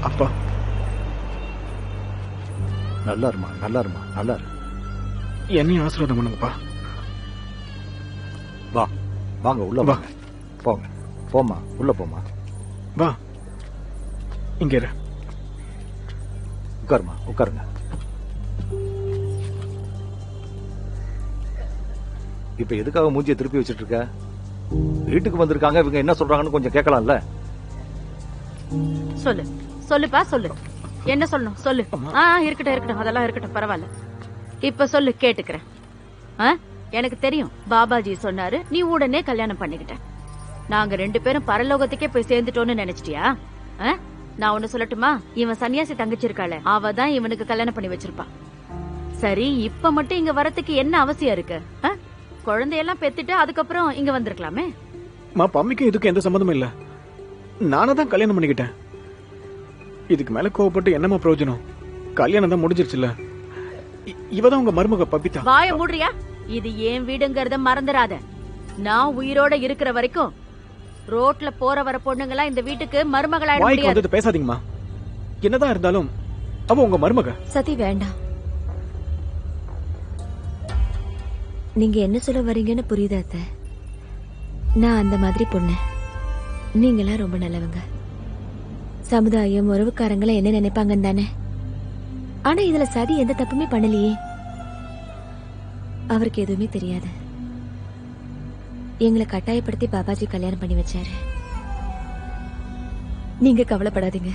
அப்பா நல்லா இருமா, நல்லா இருமா, நல்லா இரு. என்னையும் ஆசீர்வாதம் பண்ணுங்கப்பா. வா, வாங்க உள்ள வா. வாங்க. போங்க, போமா, உள்ள போமா. வா, இங்க இரு. உட்காருமா, உட்காருங்க. இப்ப எதுக்காக மூஞ்சியை திருப்பி வச்சிட்டு இருக்க? வீட்டுக்கு வந்திருக்காங்க, இவங்க என்ன சொல்றாங்கன்னு கொஞ்சம் கேட்கலாம்ல? சொல்லு, சொல்லுப்பா, சொல்லு. என்ன சொல்லணும் சொல்லு. இருக்கட்டும் இருக்கட்டும், அதெல்லாம் இருக்கட்டும், பரவாயில்ல. இப்ப சொல்லு, கேட்டுக்கிறேன். எனக்கு தெரியும், பாபாஜி சொன்னாரு, நீ உடனே கல்யாணம் பண்ணிக்கிட்ட. நாங்க 2 பேரும் பரலோகத்துக்கே போய் சேர்ந்துட்டோம்னு நினைச்சிட்டியா? நான் ஒண்ணு சொல்லட்டுமா? இவன் சன்னியாசி தங்கச்சி இருக்காளே, அவ தான் இவனுக்கு கல்யாணம் பண்ணி வச்சிருப்பா. சரி, இப்ப மட்டும் இங்க வரத்துக்கு என்ன அவசியம் இருக்கு? குழந்தையெல்லாம் பெத்துட்டு அதுக்கப்புறம் இங்க வந்திருக்கலாமே. பம்மிக்கும் இதுக்கு எந்த சம்மந்தமும் இல்ல. நானே தான் கல்யாணம் பண்ணிக்கிட்டேன். இதுக்கு மேல கோவப்பட்டு என்னமா பிரயோஜனம்? கல்யாணம் தான் முடிஞ்சிருச்சுல. இவதான் உங்க மருமக பபிதா. வாய மூடுறியா? இது ஏன் வீடுங்கறத மறந்துடாத. நான் உயிரோட இருக்கிற வரைக்கும் ரோட்ல போற வர பொண்ணுங்களா இந்த வீட்டுக்கு மருமகளாயிட முடியாது. பேசாதீங்கம்மா. என்னதான் இருந்தாலும் அவ உங்க மருமக. சதி வேண்டாம். நீங்க என்ன சொல்ல வரீங்கன்னு புரியுதா அத்தை? நான் அந்த மாதிரி பொண்ணு. நீங்களாம் ரொம்ப நல்லவங்க. சமுதாயம் உறவுக்காரங்களை என்ன நினைப்பாங்கன்னு தானே. ஆனா இதுல சதி எந்த தப்புமே பண்ணலையே. அவருக்கு எதுவுமே தெரியாது. எங்களை கட்டாயப்படுத்தி பாபாஜி கல்யாணம் பண்ணி வச்சாரு. நீங்க கவலைப்படாதீங்க.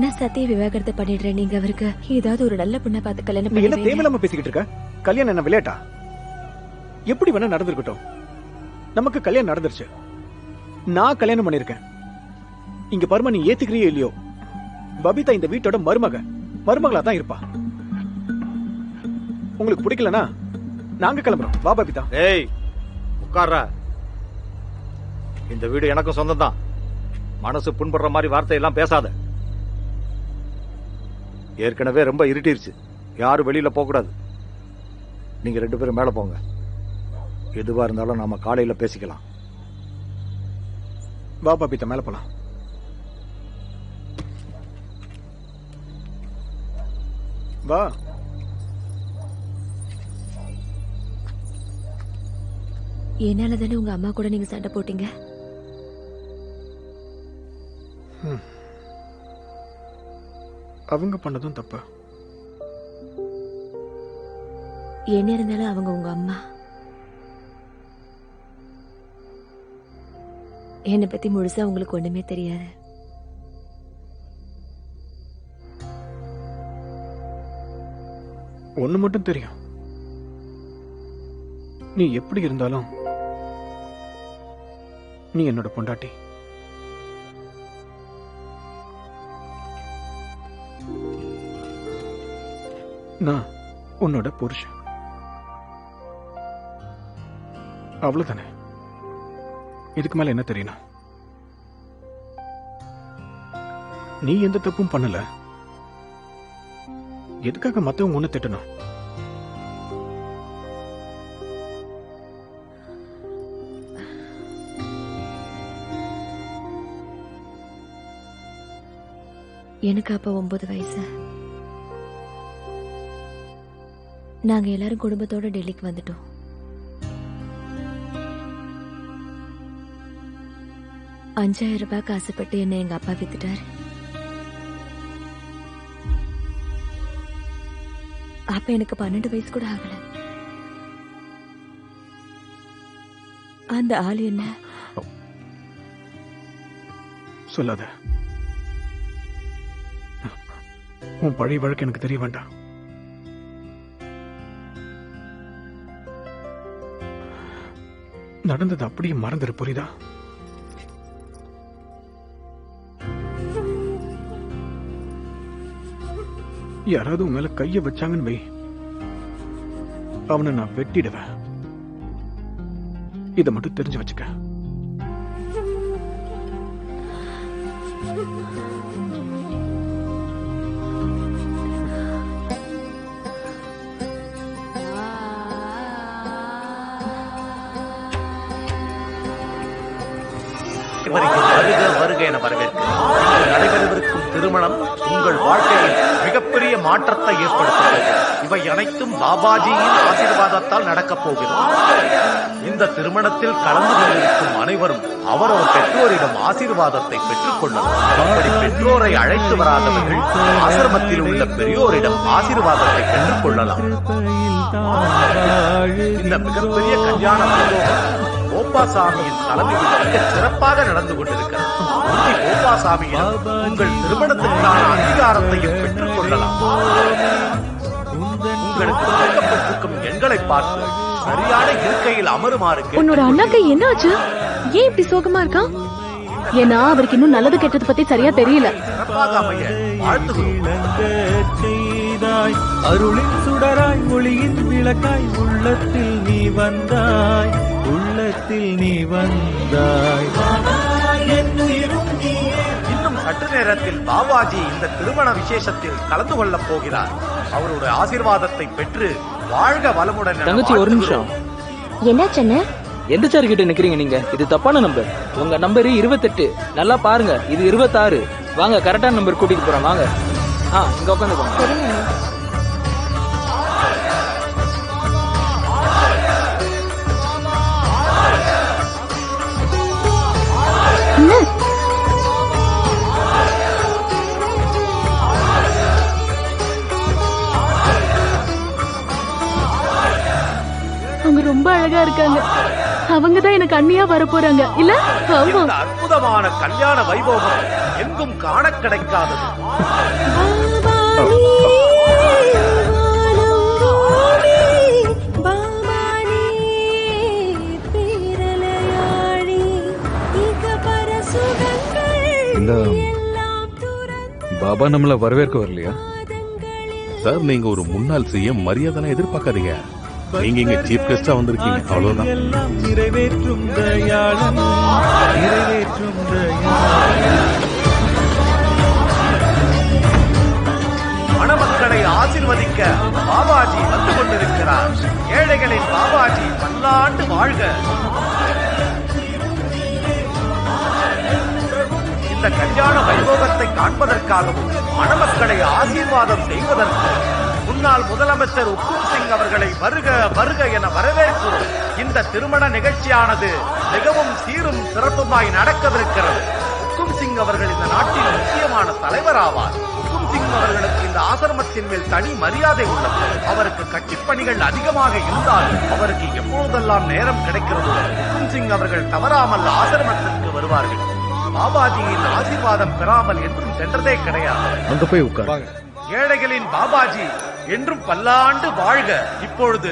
நான் சத்திய விவாகரத்தை பண்ணிடுறேன். நீங்க அவருக்கு ஏதாவது ஒரு நல்ல பொண்ணை பார்த்து கல்யாணம் பண்ணி. என்ன தேவையில்லாம பேசிக்கிட்டு இருக்க? கல்யாணம் என்ன விளையாட்டா? எப்படி வேணா நடந்திருக்கட்டும். நமக்கு கல்யாணம் நடந்துருச்சு. நான் கல்யாணம் பண்ணிருக்கேன். இங்க பர்மா, நீ ஏத்துக்கிறியோ இல்லையோ, பபிதா இந்த வீட்டோட மருமகளா தான் இருப்பா. உங்களுக்கு பிடிக்கலனா நாங்க கிளம்புறோம். வா பபிதா. ஏய், உட்கார்றா. இந்த வீடு எனக்கும் சொந்தம் தான். மனசு புண்படுற மாதிரி வார்த்தை எல்லாம் பேசாத. ஏற்கனவே ரொம்ப இருட்டிருச்சு. யாரும் வெளியில போக கூடாது. நீங்க 2 பேரும் மேல போங்க. எதுவா இருந்தாலும் நாம காலையில பேசிக்கலாம். வா பபிதா, மேல போலாம். வா. என்னால தானே உங்க அம்மா கூட நீங்க சண்டை போட்டீங்க. அவங்க பண்ணதும் தப்பு. என்ன இருந்தாலும் அவங்க உங்க அம்மா. என்னை பத்தி முழுசா உங்களுக்கு ஒண்ணுமே தெரியாது. ஒண்ணு மட்டும் தெரியும். நீ எப்படி இருந்தாலும் நீ என்னோட பொண்டாட்டி. நான் உன்னோட புருஷன். அவ்வளவுதானே. இதுக்கு மேல என்ன தெரியணும்? நீ எந்த தப்பும் பண்ணல. எதுக்காக மத்தவங்க ஒண்ணு திட்டணும்? எனக்கு அப்ப 9 வயசு. நாங்க எல்லாரும் குடும்பத்தோட டெல்லிக்கு வந்துட்டோம். $5000 ஆசைப்பட்டு என்ன எங்க அப்பா வித்துட்டாரு. அப்ப எனக்கு 12 வயசு கூட ஆகல. அந்த ஆள் என்ன சொல்லாத. உன் பழைய வழக்கு எனக்கு தெரிய வேண்டாம். நடந்தது அப்படியே மறந்துரு, புரியுதா? யாராவது உன் மேல கைய வச்சாங்கன்னு வை, அவனை நான் வெட்டிடுவேன். இதை மட்டும் தெரிஞ்சு வச்சுக்க. பாராட்டி வருகிறேன். வருக வருக என வரவேற்கிறேன். இங்கு நடைபெறவிருக்கும் திருமணம் உங்கள் வாழ்க்கையில் மிகப்பெரிய மாற்றத்தை ஏற்படுத்துகிறது. இவை அனைத்தும் பாபாஜியின் ஆசீர்வாதத்தால் நடக்கப் போகிறது. இந்த திருமணத்தில் கலந்து கொண்டிருக்கும் அனைவரும் அவரவர் பெற்றோரிடம் ஆசீர்வாதத்தை பெற்றுக் கொள்ளலாம். அப்படி பெற்றோரை அழைத்து வராதவர்கள் ஆசிரமத்தில் உள்ள பெரியோரிடம் ஆசீர்வாதத்தை பெற்றுக் கொள்ளலாம். இந்த மிகப்பெரிய கல்யாண வைபோகம் கோபாசாமியின் தலைமையில் மிக சிறப்பாக நடந்து கொண்டிருக்கிறது. கோபாசாமியிடம் உங்கள் திருமணத்திற்கான அங்கீகாரத்தையும் பெற்றுக் கொள்ளலாம். உங்களுக்கு கொடுக்கப்பட்டிருக்கும் எண்களை பார்த்து சரியான இருக்கையில் அமருமாறு உன்னோட அண்ணாக்கு என்ன ஆச்சு? ஏன் இப்படி சோகமா இருக்கான்? ஏன்னா அவருக்கு இன்னும் நல்லது கெட்டது பத்தி சரியா தெரியல. சிறப்பாக அமைய வாழ்த்துகிறோம். அருளின் சுடராய் ஒளியின் விளக்காய் உள்ளத்தில் நீ வந்தாய், உள்ளத்தில் நீ வந்தாய். இன்னும் சற்று நேரத்தில் பாபாஜி இந்த திருமண விசேஷத்தில் கலந்து கொள்ளப் போகிறார். அவருடைய ஆசீர்வாதத்தை பெற்று வாழ்க வளமுடன் என தங்கச்சி ஒரு நிமிஷம். என்னாச்சண்ணே? எந்த சார் கிட்ட நிக்கிறீங்க நீங்க? இது தப்பான நம்பர். உங்க நம்பர் 28. நல்லா பாருங்க, இது 26. வாங்க, கரெக்டான நம்பர் கூட்டிட்டு போறேன். வாங்க. இங்க உட்காந்துக்கோங்க. அவங்க ரொம்ப அழகா இருக்காங்க. அவங்கதான் எனக்கு அண்ணியா வர போறாங்க இல்ல? ஆமா. இந்த அற்புதமான கல்யாண வைபோகம் எங்கும் காண கிடைக்காதது. இல்ல பாபா நம்மள வரவேற்க வரலையா? சார், நீங்க ஒரு முன்னாள் சிஎம் மரியாதை எதிர்பார்க்காதீங்க. நீங்க இங்க சீஃப் கெஸ்டா வந்திருக்கீங்க, அவ்வளவுதான். நிறைவேற்றும் தயாளன், நிறைவேற்றும் தயாளன். மணமக்களை ஆசீர்வதிக்க பாபாஜி வந்து கொண்டிருக்கிறார். ஏழைகளின் பாபாஜி பல்லாண்டு வாழ்க. இந்த கல்யாண வைபோகத்தை காண்பதற்காகவும் மணமக்களை ஆசீர்வாதம் செய்வதற்கும் முன்னாள் முதலமைச்சர் உக்கும் சிங் அவர்களை வருக வருக என வரவேற்கிறோம். இந்த திருமண நிகழ்ச்சியானது மிகவும் சீரும் சிறப்புமாய் நடக்கவிருக்கிறது. உக்கும் சிங் அவர்கள் இந்த நாட்டின் முக்கியமான தலைவர் ஆவார். உக்கும் சிங் அவர்களுக்கு இந்த ஆசிரமத்தின் மேல் தனி மரியாதை உள்ளது. அவருக்கு கட்சிப் பணிகள் அதிகமாக இருந்தால் அவருக்கு எப்பொழுதெல்லாம் நேரம் கிடைக்கிறதோ உக்கும் சிங் அவர்கள் தவறாமல் ஆசிரமத்திற்கு வருவார்கள். பாபாஜியின் ஆசீர்வாதம் பெறாமல் என்றும் சென்றதே கிடையாது. அங்க போய் உட்கார். ஏழைகளின் பாபாஜி என்றும் பல்லாண்டு வாழ்க. இப்பொழுது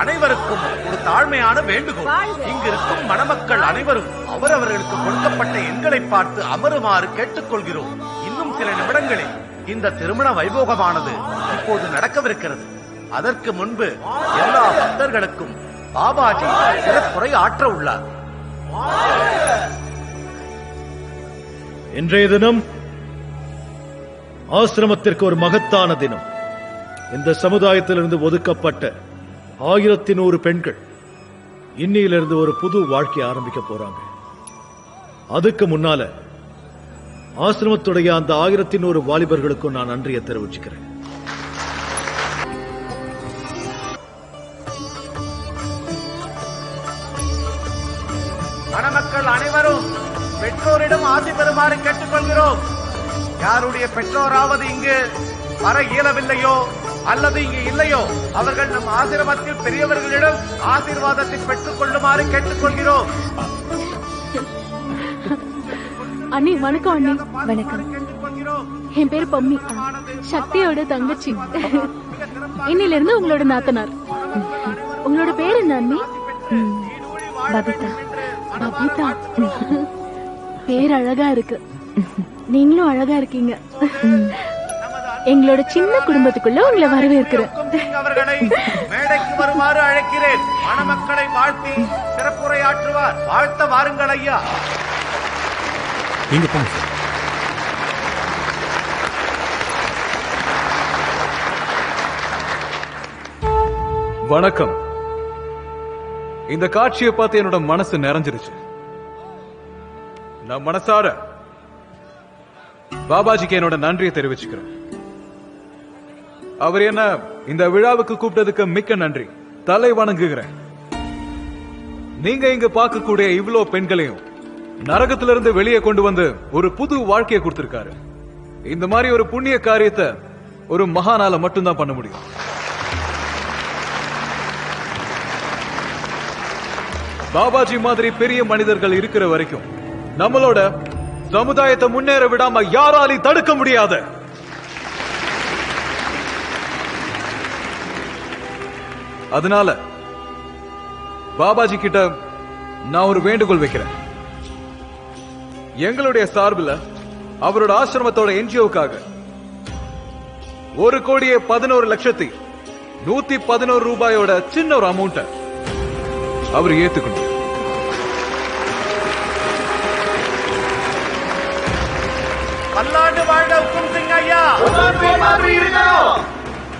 அனைவருக்கும் ஒரு தாழ்மையான வேண்டுகோள். இங்கிருக்கும் மணமக்கள் அனைவரும் அவரவர்களுக்கு கொடுக்கப்பட்ட எண்களை பார்த்து அமருமாறு கேட்டுக்கொள்கிறோம். இன்னும் சில நிமிடங்களில் இந்த திருமண வைபோகமானது இப்போது நடக்கவிருக்கிறது. அதற்கு முன்பு எல்லா பக்தர்களுக்கும் பாபாஜி சிறப்புரை ஆற்ற உள்ளார். இன்றைய தினம் ஆசிரமத்திற்கு ஒரு மகத்தான தினம். இந்த சமுதாயத்திலிருந்து ஒதுக்கப்பட்ட 1100 பெண்கள் இன்னிலிருந்து ஒரு புது வாழ்க்கை ஆரம்பிக்க போறாங்க. அதுக்கு முன்னால ஆசிரமத்துடைய அந்த 1100 வாலிபர்களுக்கும் நான் நன்றியை தெரிவிச்சுக்கிறேன். மணமக்கள் அனைவரும் பெற்றோரிடம் ஆசி பெறுமாறு கேட்டுக்கொள்கிறோம். யாருடைய பெற்றோராவது இங்கு வர இயலவில்லையோ அல்லது இங்கு இல்லையோ அவர்கள் நம் ஆசிரமத்தில் பெரியவர்களிடம் ஆசீர்வாதத்தை பெற்றுக் கொள்ளுமாறு கேட்டுக்கொள்கிறோம். அண்ணி வணக்கம். அண்ணி வணக்கம். கேட்டுக்கொள்கிறோம். என் பேரு பம்மி, சக்தியோட தங்கச்சி. இன்னில இருந்து உங்களோட நாத்தனார். உங்களோட பேர் என்ன அண்ணி? பபிதா. பபிதா. பேர் அழகா இருக்கு. நீங்களும் அழகா இருக்கீங்க. எங்களோட சின்ன குடும்பத்துக்குள்ள உங்களை வரவேற்கிறேன். அவர்களை மேடைக்கு வருமாறு அழைக்கிறேன். மணமக்களை வாழ்த்தி சிறப்புரையாற்றுவார். வாழ்த்த வாருங்கள் ஐயா. நீங்க போங்க. வணக்கம். இந்த காட்சியை பார்த்து என்னோட மனசு நிறைஞ்சிருச்சு. நான் மனசார பாபாஜிக்கு என்னோட நன்றியை தெரிவிச்சுக்கிறேன். அவர் என்ன இந்த விழாவுக்கு கூப்பிட்டதுக்கு மிக்க நன்றி. தலை வணங்குகிறேன். நீங்க இங்க பார்க்கக்கூடிய இவ்வளோ பெண்களையும் நரகத்திலிருந்து வெளியே கொண்டு வந்து ஒரு புது வாழ்க்கையை கொடுத்திருக்காரு. இந்த மாதிரி ஒரு புண்ணிய காரியத்தை ஒரு மகானால மட்டும்தான் பண்ண முடியும். பாபாஜி மாதிரி பெரிய மனிதர்கள் இருக்கிற வரைக்கும் நம்மளோட சமுதாயத்தை முன்னேற விடாம யாராலையும் தடுக்க முடியாது. அதனால பாபாஜி கிட்ட நான் ஒரு வேண்டுகோள் வைக்கிறேன். எங்களுடைய சார்பில் அவரோட ஆசிரமத்தோட என்ஜிஓக்காக 1,11,111,111 ரூபாயோட சின்ன ஒரு அமௌண்ட அவர் ஏத்துக்கணும். பல்லாண்டு வாழ்க ஹுக்கும் சிங் ஐயா. ஹுக்கும் சிங் வாழ்க.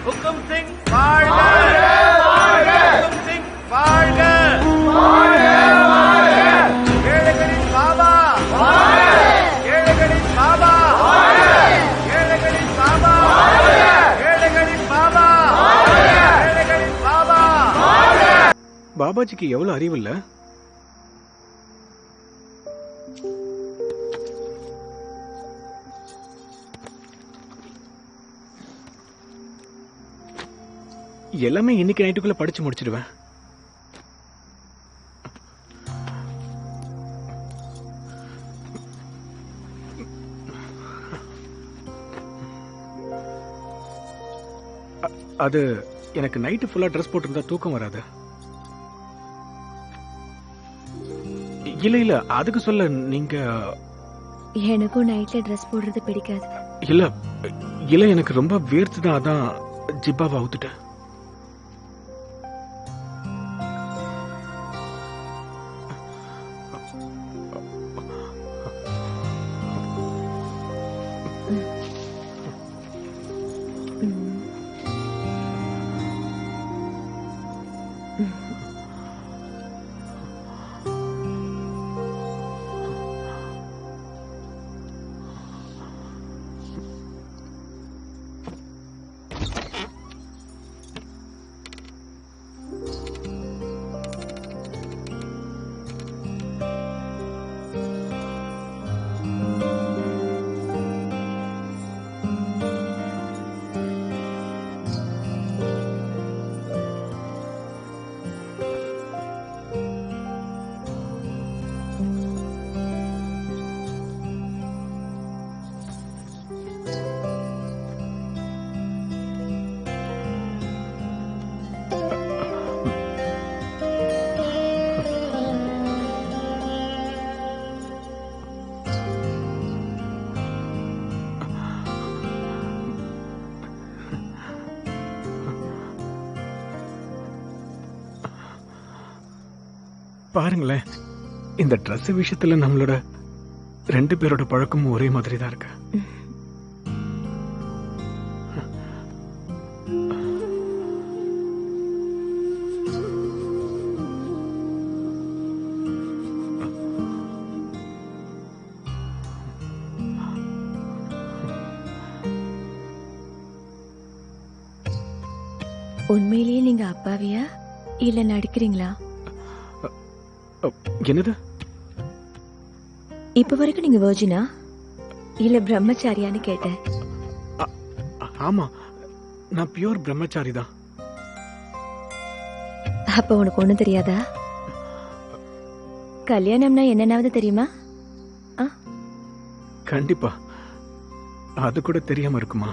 ஹுக்கும் சிங் வாழ்க. ஏழைகளின் பாபா. ஏழைகளின் பாபா. ஏழைகளின் பாபா. ஏழைகளின் பாபா. ஏழைகளின் பாபா. பாபாஜிக்கு எவ்வளவு அறிவு இல்ல? எல்லாமே இன்னைக்கு நைட்டுக்குள்ள படிச்சு முடிச்சிடுவேன். அது எனக்கு நைட்டு ஃபுல்லா ட்ரெஸ் போட்டிருந்தா தூக்கம் வராது. இல்ல இல்ல அதுக்கு சொல்ல நீங்க. எனக்கும் நைட்ல ட்ரெஸ் போடுறது பிடிக்காது. இல்ல இல்ல எனக்கு ரொம்ப வேர்த்துதான், அதான் ஜிப்பாவை அவுத்துட்டேன். பாருங்களேன், இந்த ட்ரெஸ் விஷயத்துல நம்மளோட 2 பேரோட பழக்கமும் ஒரே மாதிரி தான் இருக்கு. உண்மையிலேயே நீங்க அப்பாவியா இல்ல நடிக்கிறீங்களா? என்னது? இப்ப வரைக்கும் நீங்க வர்ஜினா இல்ல பிரம்மச்சாரியான்னு கேட்டேன். ஆமா, நான் பியூர் பிரம்மச்சாரி தான். அப்ப உனக்கு ஒண்ணும் தெரியாதா? கல்யாணம்னா என்னன்னாவது தெரியுமா? கண்டிப்பா. அது கூட தெரியாம இருக்குமா?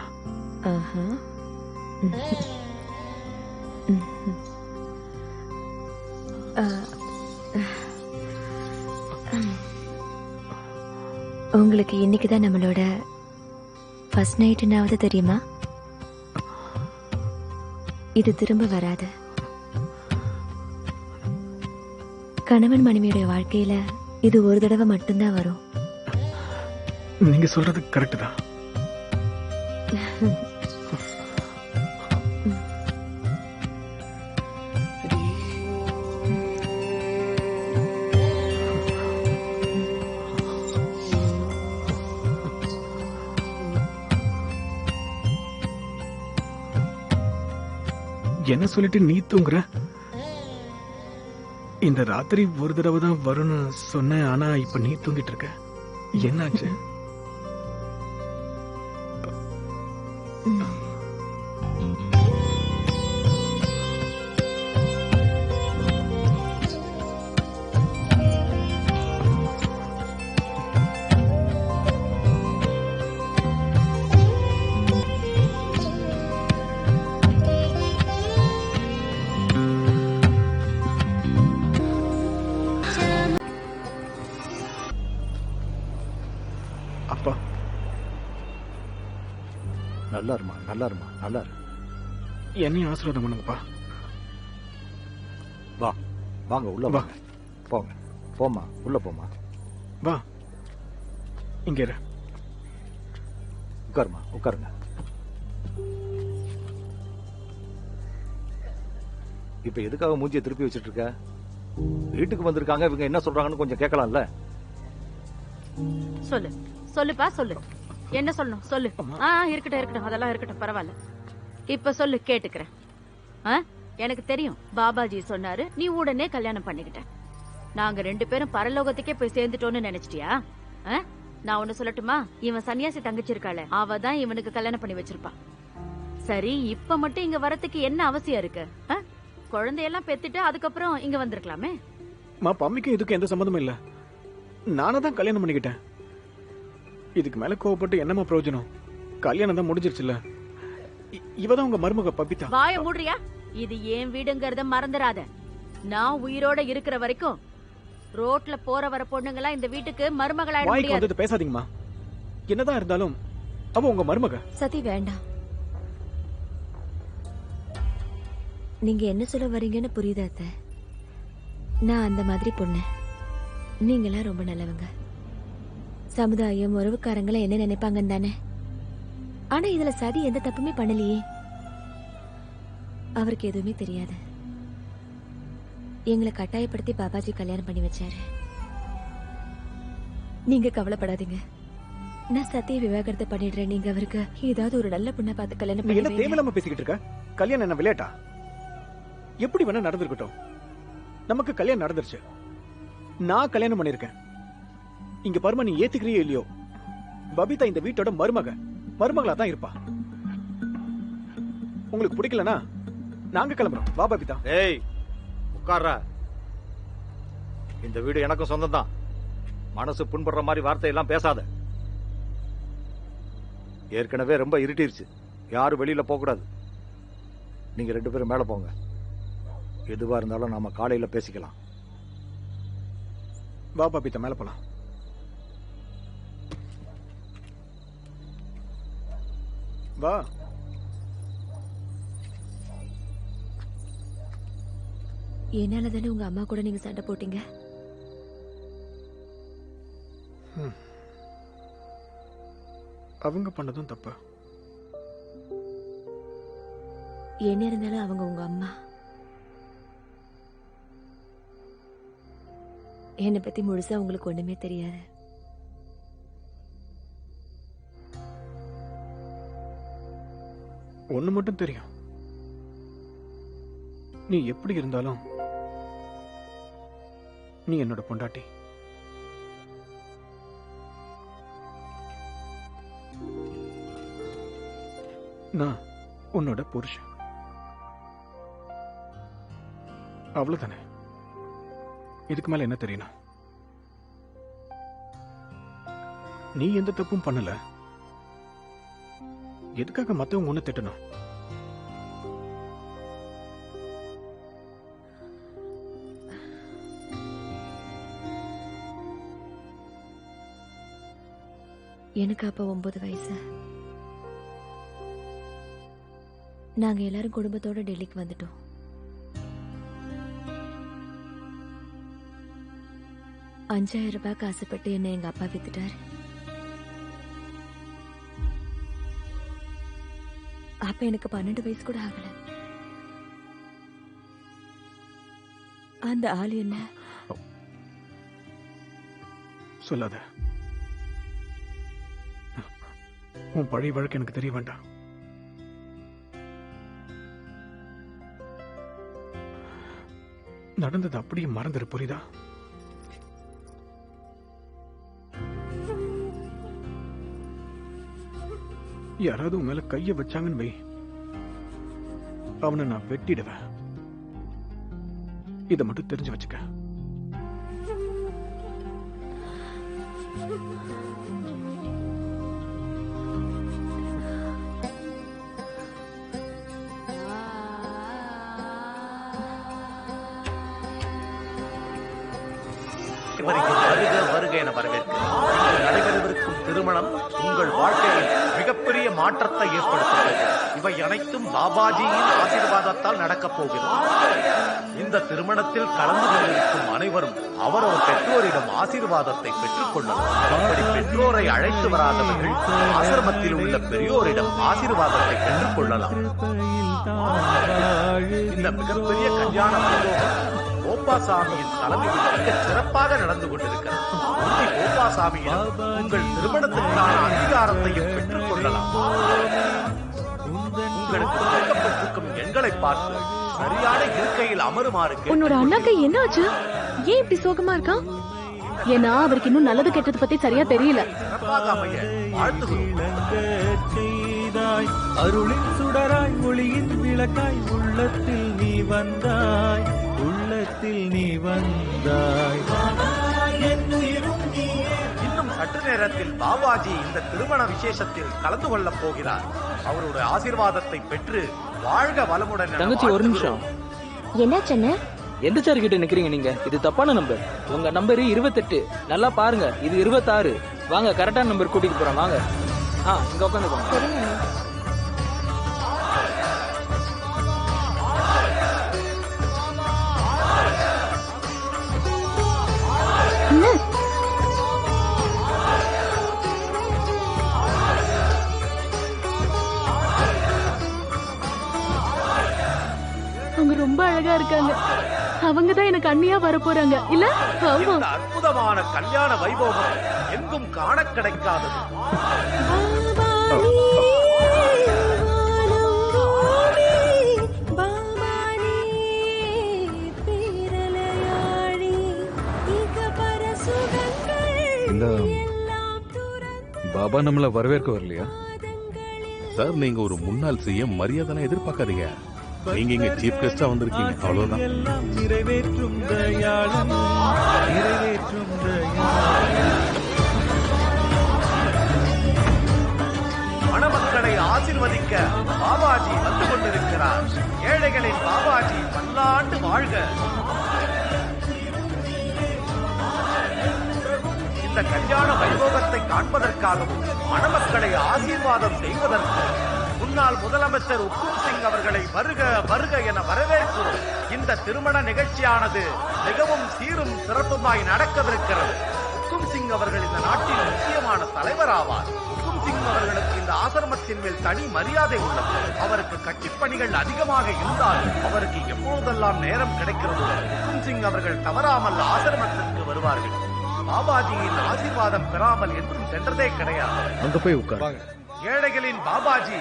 உங்களுக்கு இன்னைக்குதான் நம்மளோட ஃபர்ஸ்ட் நைட்னாவது தெரியுமா? இது திரும்ப வராது. கணவன் மனைவியுடைய வாழ்க்கையில இது ஒரு தடவை மட்டும்தான் வரும். நீங்க சொல்றது கரெக்ட் தான். என்ன சொல்லிட்டு நீ தூங்குற? இந்த ராத்திரி ஒரு தடவை தான் வரும்னு சொன்னேன், ஆனா இப்ப நீ தூங்கிட்டு இருக்க. என்னாச்சு? அப்பா, நல்லா இருமா, நல்லா இருமா, நல்லா இரு. என்னையும் ஆசீர்வாதம் பண்ணுங்கப்பா. வா, வாங்க உள்ள வா. வாங்க. போங்க, போம்மா, உள்ள போம்மா. வா, இங்க இரு. உட்காருமா, உட்காருங்க. இப்ப எதுக்காக மூஞ்சியை திருப்பி வச்சிட்டு இருக்க? வீட்டுக்கு வந்திருக்காங்க, இவங்க என்ன சொல்றாங்கன்னு கொஞ்சம் கேட்கலாம்ல? சொல்லு சொல்லுப்பா சொல்லு. என்ன சொல்லணும் சொல்லு. இருக்கட்டும் இருக்கட்டும், அதெல்லாம் இருக்கட்டும், பரவாயில்ல. இப்ப சொல்லு, கேட்டுக்கிறேன். எனக்கு தெரியும், பாபாஜி சொன்னாரு, நீ உடனே கல்யாணம் பண்ணிக்கிட்ட. நாங்க 2 பேரும் பரலோகத்துக்கே போய் சேர்ந்துட்டோம்னு நினைச்சிட்டியா? நான் ஒண்ணு சொல்லட்டுமா? இவன் சன்னியாசி தங்கச்சி இருக்காளே, அவ தான் இவனுக்கு கல்யாணம் பண்ணி வச்சிருப்பா. சரி, இப்ப மட்டும் இங்க வரதுக்கு என்ன அவசியம் இருக்கு? குழந்தையெல்லாம் பெத்துட்டு அதுக்கப்புறம் இங்க வந்திருக்கலாமே. பம்மிக்கும் இதுக்கு எந்த சம்மந்தமும் இல்ல. நானே தான் கல்யாணம் பண்ணிக்கிட்டேன். இதுக்கு மேல கோவப்பட்டு என்னமா பிரயோஜனம்? கல்யாணம் தான் முடிஞ்சிருச்சுல. இவதான் உங்க மருமக பபிதா. வாய மூடுறியா? இது ஏன் வீடுங்கறத மறந்துடாத. நான் உயிரோட இருக்கிற வரைக்கும் ரோட்ல போற வர பொண்ணுங்களா இந்த வீட்டுக்கு மருமகளாயிட வாய்க்கு முடியாது. வந்தது பேசாதீங்கம்மா. என்னதான் இருந்தாலும் அவ உங்க மருமக. சதி வேண்டாம். நீங்க என்ன சொல்ல வரீங்கன்னு புரியுதா அத்தை? நான் அந்த மாதிரி பொண்ணு. நீங்களாம் ரொம்ப நல்லவங்க. சமுதாயம் உறவுக்காரங்களை என்ன நினைப்பாங்கன்னு தானே. ஆனா இதுல சதி எந்த தப்புமே பண்ணலையே. அவருக்கு எதுவுமே தெரியாது. எங்களை கட்டாயப்படுத்தி பாபாஜி கல்யாணம் பண்ணி வச்சாரு. நீங்க கவலைப்படாதீங்க. நான் சத்திய விவாகரத்தை பண்ணிடுறேன். நீங்க அவருக்கு ஏதாவது ஒரு நல்ல பொண்ணை பார்த்து கல்யாணம் நீ என்ன பண்ணி தேவையில்லாம பேசிக்கிட்டு இருக்க? கல்யாணம் என்ன விளையாட்டா? எப்படி வேணா நடந்திருக்கட்டும். நமக்கு கல்யாணம் நடந்துருச்சு. நான் கல்யாணம் பண்ணிருக்கேன். இங்க பர்மா, நீ ஏத்துக்கிறியோ இல்லையோ, பபிதா இந்த வீட்டோட மருமகளா தான் இருப்பா. உங்களுக்கு பிடிக்கலனா நாங்க கிளம்புறோம். வா பபிதா. ஏய், உட்கார்றா. இந்த வீடு எனக்கும் சொந்தம் தான். மனசு புண்படுற மாதிரி வார்த்தையெல்லாம் பேசாத. ஏற்கனவே ரொம்ப இருட்டிருச்சு. யாரும் வெளியில போக கூடாது. நீங்க 2 பேரும் மேல போங்க. எதுவா இருந்தாலும் நாம காலையில பேசிக்கலாம். வா பபிதா, மேல போலாம். வா. என்னால தானே உங்க அம்மா கூட நீங்க சண்டை போட்டீங்க. அவங்க பண்ணதும் தப்பா? என்ன இருந்தாலும் அவங்க உங்க அம்மா. என்னை பத்தி முழுசா உங்களுக்கு ஒண்ணுமே தெரியாது. ஒண்ணு மட்டும் தெரியும். நீ எப்படி இருந்தாலும் நீ என்னோட பொண்டாட்டி. நான் உன்னோட புருஷன். அவ்வளவுதானே. இதுக்கு மேல என்ன தெரியணும்? நீ எந்த தப்பும் பண்ணல. எதுக்காக மத்தவங்க ஒண்ணு திட்டணும்? எனக்கு அப்ப 9 வயசு. நாங்க எல்லாரும் குடும்பத்தோட டெல்லிக்கு வந்துட்டோம். $5000 ஆசைப்பட்டு என்ன எங்க அப்பா வித்துட்டாரு. அப்ப எனக்கு 12 வயசு கூட ஆகல. அந்த ஆள் என்ன சொல்லாத. உன் பழைய வழக்கு எனக்கு தெரிய வேண்டாம். நடந்தது அப்படியே மறந்துரு, புரியுதா? யாராவது உன் மேல கைய வச்சாங்கன்னு வை, அவனை நான் வெட்டிடுவேன். இதை மட்டும் தெரிஞ்சு வச்சுக்க. வருக வருக என வரவேற்கிறேன். நடைபெறவிருக்கும் திருமணம் உங்கள் வாழ்க்கையில் மிகப்பெரிய மாற்றத்தை ஏற்படுத்துகிறது. இவை அனைத்தும் பாபாஜியின் ஆசீர்வாதத்தால் நடக்கப் போகிறது. இந்த திருமணத்தில் கலந்து கொண்டிருக்கும் அனைவரும் அவரவர் பெற்றோரிடம் ஆசீர்வாதத்தை பெற்றுக் கொள்ளலாம். அப்படி பெற்றோரை அழைத்து வராதவர்கள் ஆசிரமத்தில் உள்ள பெரியோரிடம் ஆசீர்வாதத்தை பெற்றுக் கொள்ளலாம். இந்த மிகப்பெரிய கல்யாண வைபோகம் கோபாசாமியின் தலைமையில் மிக சிறப்பாக நடந்து கொண்டிருக்கிறது. கோபாசாமியிடம் உங்கள் திருமணத்திற்கான அங்கீகாரத்தையும் பெற்றுக் கொள்ளலாம். உங்களுக்கு கொடுக்கப்பட்டிருக்கும் எண்களை பார்த்து சரியான இருக்கையில் அமருமாறு உன்னோட அண்ணாக்கு என்ன ஆச்சு? ஏன் இப்படி சோகமா இருக்கான்? ஏன்னா அவருக்கு இன்னும் நல்லது கெட்டது பத்தி சரியா தெரியல. சிறப்பாக அமைய வாழ்த்துகிறோம். அருளின் சுடராய் ஒளியின் விளக்காய் உள்ளத்தில் நீ வந்தாய், உள்ளத்தில் நீ வந்தாய். இன்னும் சற்று நேரத்தில் பாபாஜி இந்த திருமண விசேஷத்தில் கலந்து கொள்ளப் போகிறார். அவருடைய ஆசீர்வாதத்தை பெற்று வாழ்க வளமுடன். தங்கச்சி ஒரு நிமிஷம். என்னாச்சு? எந்த சார் கிட்ட நிக்கிறீங்க நீங்க? இது தப்பான நம்பர். உங்க நம்பர் 28. நல்லா பாருங்க, இது 26. வாங்க கரெக்டான நம்பர் கூட்டிட்டு போறோம். வாங்க. இங்க உட்காந்துக்கோங்க. அவங்க ரொம்ப அழகா இருக்காங்க. அவங்கதான் எனக்கு அண்ணியா வர போறாங்க இல்ல? ஆமா. இந்த அற்புதமான கல்யாண வைபோகம் எங்கும் காண கிடைக்காதது. இந்த பாபா நம்மள வரவேற்க வரலையா? சார், நீங்க ஒரு முன்னாள் சிஎம், மரியாதை எதிர்பார்க்காதீங்க. நீங்க இங்க சீஃப் கெஸ்டா வந்திருக்கீங்க, அவ்வளவுதான். நிறைவேற்றும் தயாளன், நிறைவேற்றும் தயாளன். மணமக்களை ஆசீர்வதிக்க பாபாஜி வந்து கொண்டிருக்கிறார். ஏழைகளின் பாபாஜி பல்லாண்டு வாழ்க. இந்த கல்யாண வைபோகத்தை காண்பதற்காகவும் மணமக்களை ஆசீர்வாதம் செய்வதற்கும் முன்னாள் முதலமைச்சர் உக்கும் சிங் அவர்களை வருக வருக என வரவேற்கிறோம். இந்த திருமண நிகழ்ச்சியானது மிகவும் சீரும் சிறப்புமாய் நடக்கவிருக்கிறது. உக்கும் சிங் அவர்கள் இந்த நாட்டின் முக்கியமான தலைவர் ஆவார். உக்கும் சிங் அவர்களுக்கு இந்த ஆசிரமத்தின் மேல் தனி மரியாதை உள்ளது. அவருக்கு கட்சிப் பணிகள் அதிகமாக இருந்தாலும் அவருக்கு எப்பொழுதெல்லாம் நேரம் கிடைக்கிறதோ உக்கும் சிங் அவர்கள் தவறாமல் ஆசிரமத்திற்கு வருவார்கள். பாபாஜியின் ஆசீர்வாதம் பெறாமல் என்றும் சென்றதே கிடையாது. அங்க போய் உட்கார். ஏழைகளின் பாபாஜி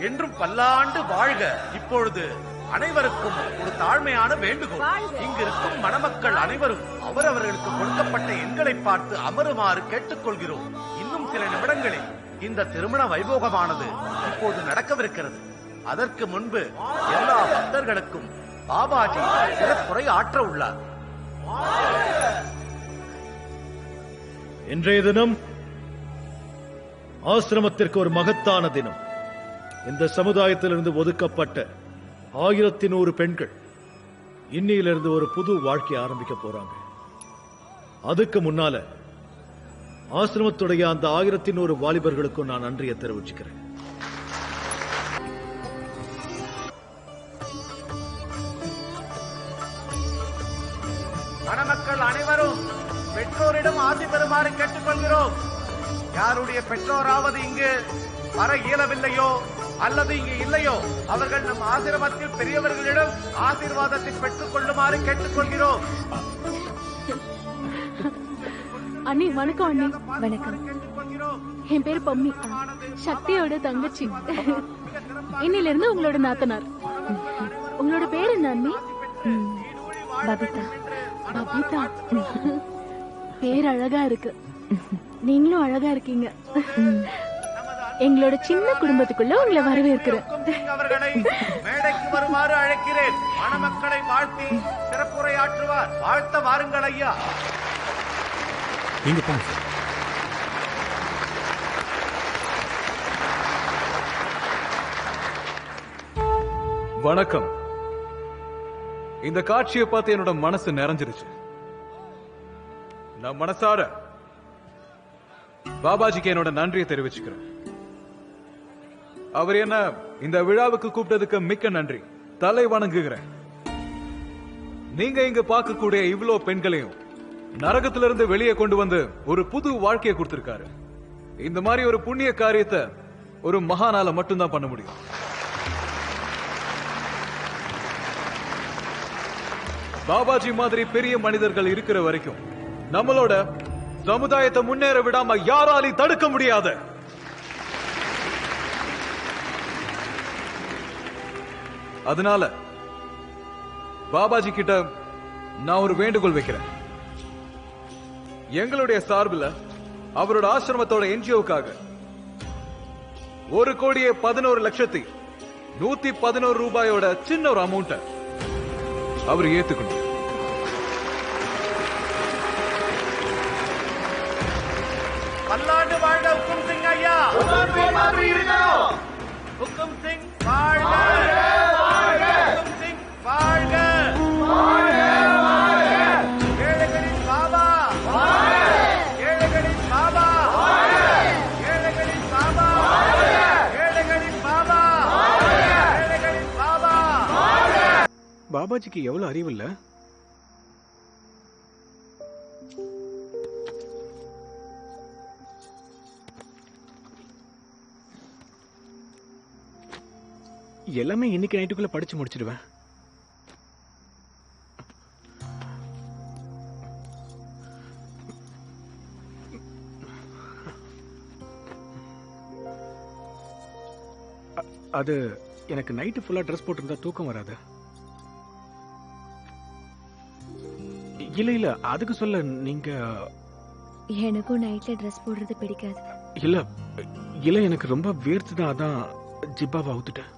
என்றும் பல்லாண்டு வாழ்க. இப்பொழுது அனைவருக்கும் ஒரு தாழ்மையான வேண்டுகோள். இங்கிருக்கும் மணமக்கள் அனைவரும் அவரவர்களுக்கு கொடுக்கப்பட்ட எண்களை பார்த்து அமருமாறு கேட்டுக்கொள்கிறோம். இன்னும் சில நிமிடங்களில் இந்த திருமண வைபோகமானது இப்போது நடக்கவிருக்கிறது. அதற்கு முன்பு எல்லா பக்தர்களுக்கும் பாபாஜி சிறப்புரை ஆற்ற உள்ளார். இன்றைய தினம் ஆசிரமத்திற்கு ஒரு மகத்தான தினம். இந்த சமுதாயத்திலிருந்து ஒதுக்கப்பட்ட 1100 பெண்கள் இன்னிலிருந்து ஒரு புது வாழ்க்கை ஆரம்பிக்க போறாங்க. அதுக்கு முன்னால ஆசிரமத்துடைய அந்த 1100 வாலிபர்களுக்கும் நான் நன்றியை தெரிவிச்சுக்கிறேன். மணமக்கள் அனைவரும் பெற்றோரிடம் ஆசி பெறுமாறு கேட்டுக்கொள்கிறோம். யாருடைய பெற்றோராவது இங்கு வர இயலவில்லையோ அல்லது இங்கு இல்லையோ அவர்கள் நம் ஆசிரமத்தில் பெரியவர்களிடம் ஆசீர்வாதத்தை பெற்றுக் கொள்ளுமாறு கேட்டுக்கொள்கிறோம். அண்ணி வணக்கம். அண்ணி வணக்கம். என் பேரு பம்மி, சக்தியோட தங்கச்சி. இன்னில இருந்து உங்களோட நாத்தனார். உங்களோட பேர் என்ன அண்ணி? பபிதா. பபிதா பேர் அழகா இருக்கு. நீங்களும் அழகா இருக்கீங்க. எங்களோட சின்ன குடும்பத்துக்குள்ள உங்களை வரவேற்கிறேன். அவர்களை மேடைக்கு வருமாறு அழைக்கிறேன். மணமக்களை வாழ்த்தி சிறப்புரையாற்றுவார். வாழ்த்த வாருங்கள் ஐயா. நீங்க போங்க. வணக்கம். இந்த காட்சியை பார்த்து என்னோட மனசு நிறைஞ்சிருச்சு. நான் மனசார பாபாஜிக்கு என்னோட நன்றியை தெரிவிச்சுக்கிறேன். அவர் என்ன இந்த விழாவுக்கு கூப்பிட்டதுக்கு மிக்க நன்றி. தலை வணங்குகிறேன். நீங்க இங்க பார்க்கக்கூடிய இவ்வளோ பெண்களையும் நரகத்திலிருந்து வெளியே கொண்டு வந்து ஒரு புது வாழ்க்கையை கொடுத்திருக்காரு. இந்த மாதிரி ஒரு புண்ணிய காரியத்தை ஒரு மகானால மட்டும்தான் பண்ண முடியும். பாபாஜி மாதிரி பெரிய மனிதர்கள் இருக்கிற வரைக்கும் நம்மளோட சமுதாயத்தை முன்னேற விடாம யாராலையும் தடுக்க முடியாது. அதனால பாபாஜி கிட்ட நான் ஒரு வேண்டுகோள் வைக்கிறேன். எங்களுடைய சார்பில் அவரோட ஆசிரமத்தோட என்ஜிஓக்காக 1,11,111,111 ரூபாயோட சின்ன ஒரு அமௌண்ட அவர் ஏத்துக்கணும். பல்லாண்டு வாழ்க ஹுக்கும் சிங் ஐயா. ஹுக்கும் சிங் வாழ்க. ஹுக்கும் சிங் வாழ்க. ஏழைகளின் பாபா. ஏழைகளின் பாபா. ஏழைகளின் பாபா. ஏழைகளின் பாபா. ஏழைகளின் பாபா. பாபாஜிக்கு எவ்வளவு அறிவு இல்ல? எல்லாமே இன்னைக்கு நைட்டுக்குள்ள படிச்சு முடிச்சிடுவேன். அது எனக்கு நைட்டு ஃபுல்லா ட்ரெஸ் போட்டிருந்தா தூக்கம் வராது. இல்ல இல்ல அதுக்கு சொல்ல நீங்க. எனக்கும் நைட்ல ட்ரெஸ் போடுறது பிடிக்காது. இல்ல இல்ல எனக்கு ரொம்ப வேர்த்துதான், அதான் ஜிப்பாவை அவுத்துட்டேன்.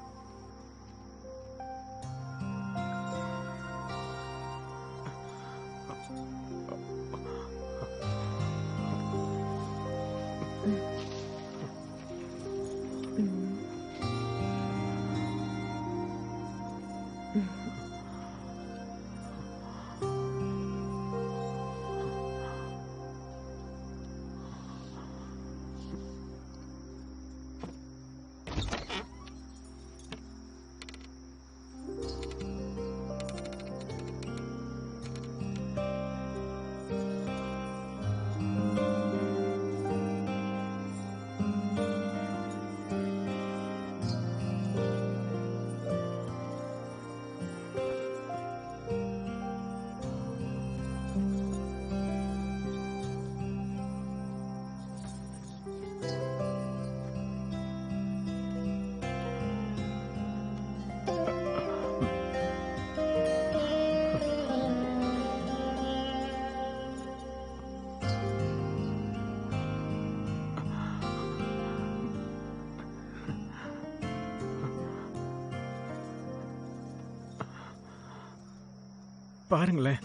பாருங்களேன்,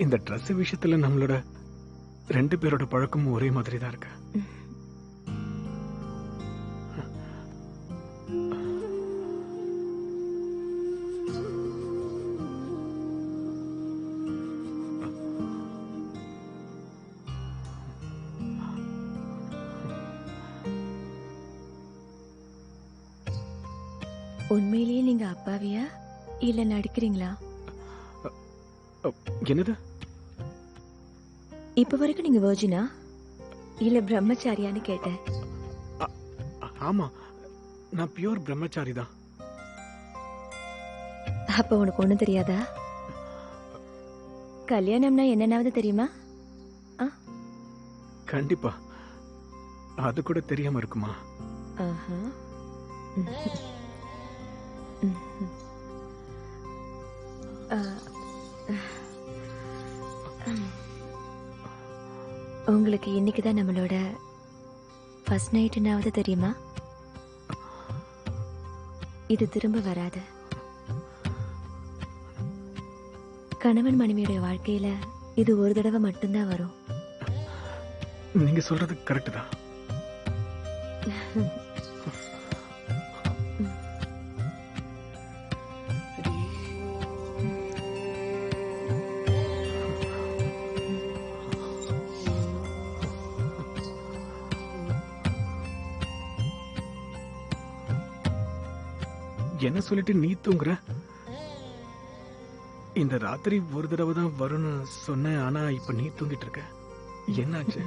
இந்த ட்ரெஸ் விஷயத்துல நம்மளோட 2 பேரோட பழக்கமும் ஒரே மாதிரி தான் இருக்கு. உண்மையிலேயே நீங்க அப்பாவியா இல்ல நடிக்கிறீங்களா? என்னது? இப்ப வரைக்கும் நீங்க வர்ஜினா இல்ல பிரம்மச்சாரியான்னு கேட்டேன். ஆமா, நான் பியூர் பிரம்மச்சாரி தான். அப்ப உனக்கு ஒண்ணும் தெரியாதா? கல்யாணம்னா என்னன்னாவது தெரியுமா? கண்டிப்பா. அது கூட தெரியாம இருக்குமா? ஆஹா. உங்களுக்கு இன்னைக்கு தான் நம்மளோட ஃபர்ஸ்ட் நைட்னாவது தெரியுமா? இது திரும்ப வராது. கணவன் மனைவியோட வாழ்க்கையில இது ஒரு தடவை மட்டும்தான் வரும். நீங்க சொல்றது கரெக்ட் தான். என்ன சொல்லிட்டு நீ தூங்குற? இந்த ராத்திரி ஒரு தடவை தான் வரும்னு சொன்னேன், ஆனா இப்ப நீ தூங்கிட்டு இருக்க. என்னாச்சு?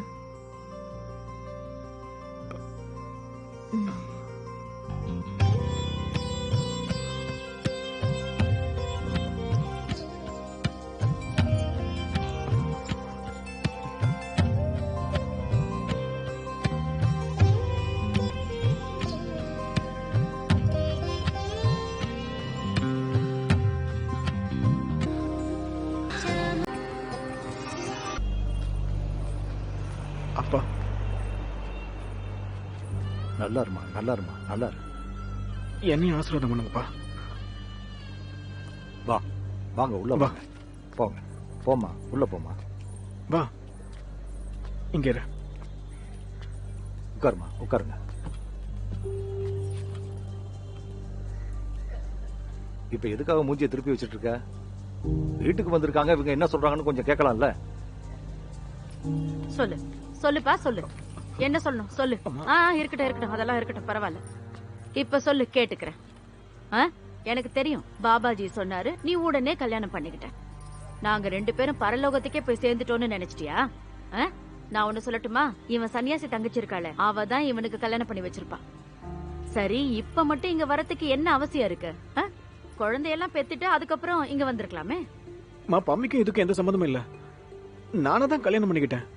அப்பா நல்லா இருமா, நல்லா இருமா, நல்லா இரு. என்னையும் ஆசீர்வாதம் பண்ணுங்கப்பா. வா, வாங்க உள்ள வா. வாங்க. போங்க, போமா, உள்ள போமா. வா, இங்க இரு. உட்காருமா, உட்காருங்க. இப்ப எதுக்காக மூஞ்சியை திருப்பி வச்சிட்டு இருக்க? வீட்டுக்கு வந்திருக்காங்க, இவங்க என்ன சொல்றாங்கன்னு கொஞ்சம் கேட்கலாம்ல? சொல்லு சொல்லுப்பா சொல்லு. என்ன சொல்லணும் சொல்லு. இருக்கட்டும் இருக்கட்டும், அதெல்லாம் இருக்கட்டும், பரவாயில்ல. இப்ப சொல்லு, கேட்டுக்கிறேன். எனக்கு தெரியும், பாபாஜி சொன்னாரு, நீ உடனே கல்யாணம் பண்ணிக்கிட்ட. நாங்க 2 பேரும் பரலோகத்துக்கே போய் சேர்ந்துட்டோம்னு நினைச்சிட்டியா? நான் ஒண்ணு சொல்லட்டுமா? இவன் சன்னியாசி தங்கச்சி இருக்காளே, அவ தான் இவனுக்கு கல்யாணம் பண்ணி வச்சிருப்பா. சரி, இப்ப மட்டும் இங்க வரத்துக்கு என்ன அவசியம் இருக்கு? குழந்தையெல்லாம் பெத்துட்டு அதுக்கப்புறம் இங்க வந்திருக்கலாமே. பம்மிக்கும் இதுக்கு எந்த சம்மந்தமும் இல்ல. நானே தான் கல்யாணம் பண்ணிக்கிட்டேன்.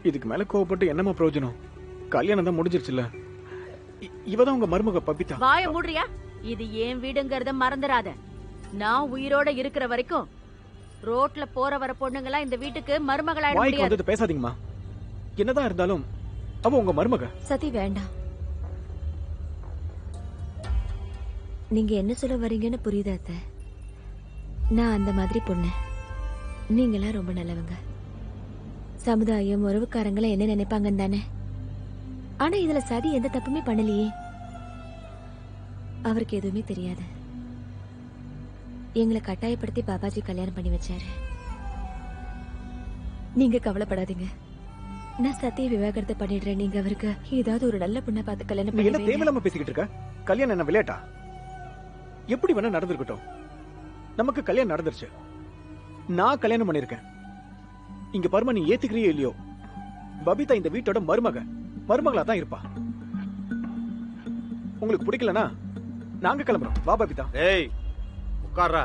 இதுக்கு மேல கோவப்பட்டு என்னமா பிரயோஜனம்? கல்யாணம் தான் முடிஞ்சிருச்சுல. இவதான் உங்க மருமக பபிதா. வாய மூடுறியா? இது ஏன் வீடுங்கறத மறந்துடாத. நான் உயிரோட இருக்கிற வரைக்கும் ரோட்ல போற வர பொண்ணுங்களா இந்த வீட்டுக்கு மருமகளாயிட வாய்க்கு முடியாது. வந்தது பேசாதீங்கம்மா. என்னதான் இருந்தாலும் அவ உங்க மருமக. சதி வேண்டாம். நீங்க என்ன சொல்ல வரீங்கன்னு புரியுதா அத்தை? நான் அந்த மாதிரி பொண்ணு. நீங்களாம் ரொம்ப நல்லவங்க. சமுதாயம் உறவுக்காரங்களை என்ன நினைப்பாங்கன்னு தானே. ஆனா இதுல சதி எந்த தப்புமே பண்ணலையே. அவருக்கு எதுவுமே தெரியாது. எங்களை கட்டாயப்படுத்தி பாபாஜி கல்யாணம் பண்ணி வச்சாரு. நீங்க கவலைப்படாதீங்க. நான் சத்திய விவாகரத்தை பண்ணிடுறேன். நீங்க அவருக்கு ஏதாவது ஒரு நல்ல பொண்ணை பார்த்து கல்யாணம் நீ என்ன பண்ணி தேவையில்லாம பேசிக்கிட்டு இருக்க? கல்யாணம் என்ன விளையாட்டா? எப்படி வேணா நடந்திருக்கட்டும். நமக்கு கல்யாணம் நடந்துருச்சு. நான் கல்யாணம் பண்ணிருக்கேன். இங்க பர்மா, நீ ஏத்துக்கிறியோ இல்லையோ, பபிதா இந்த வீட்டோட மருமகளா தான் இருப்பா. உங்களுக்கு பிடிக்கலனா நாங்க கிளம்புறோம். வா பபிதா. ஏய், உட்கார்றா.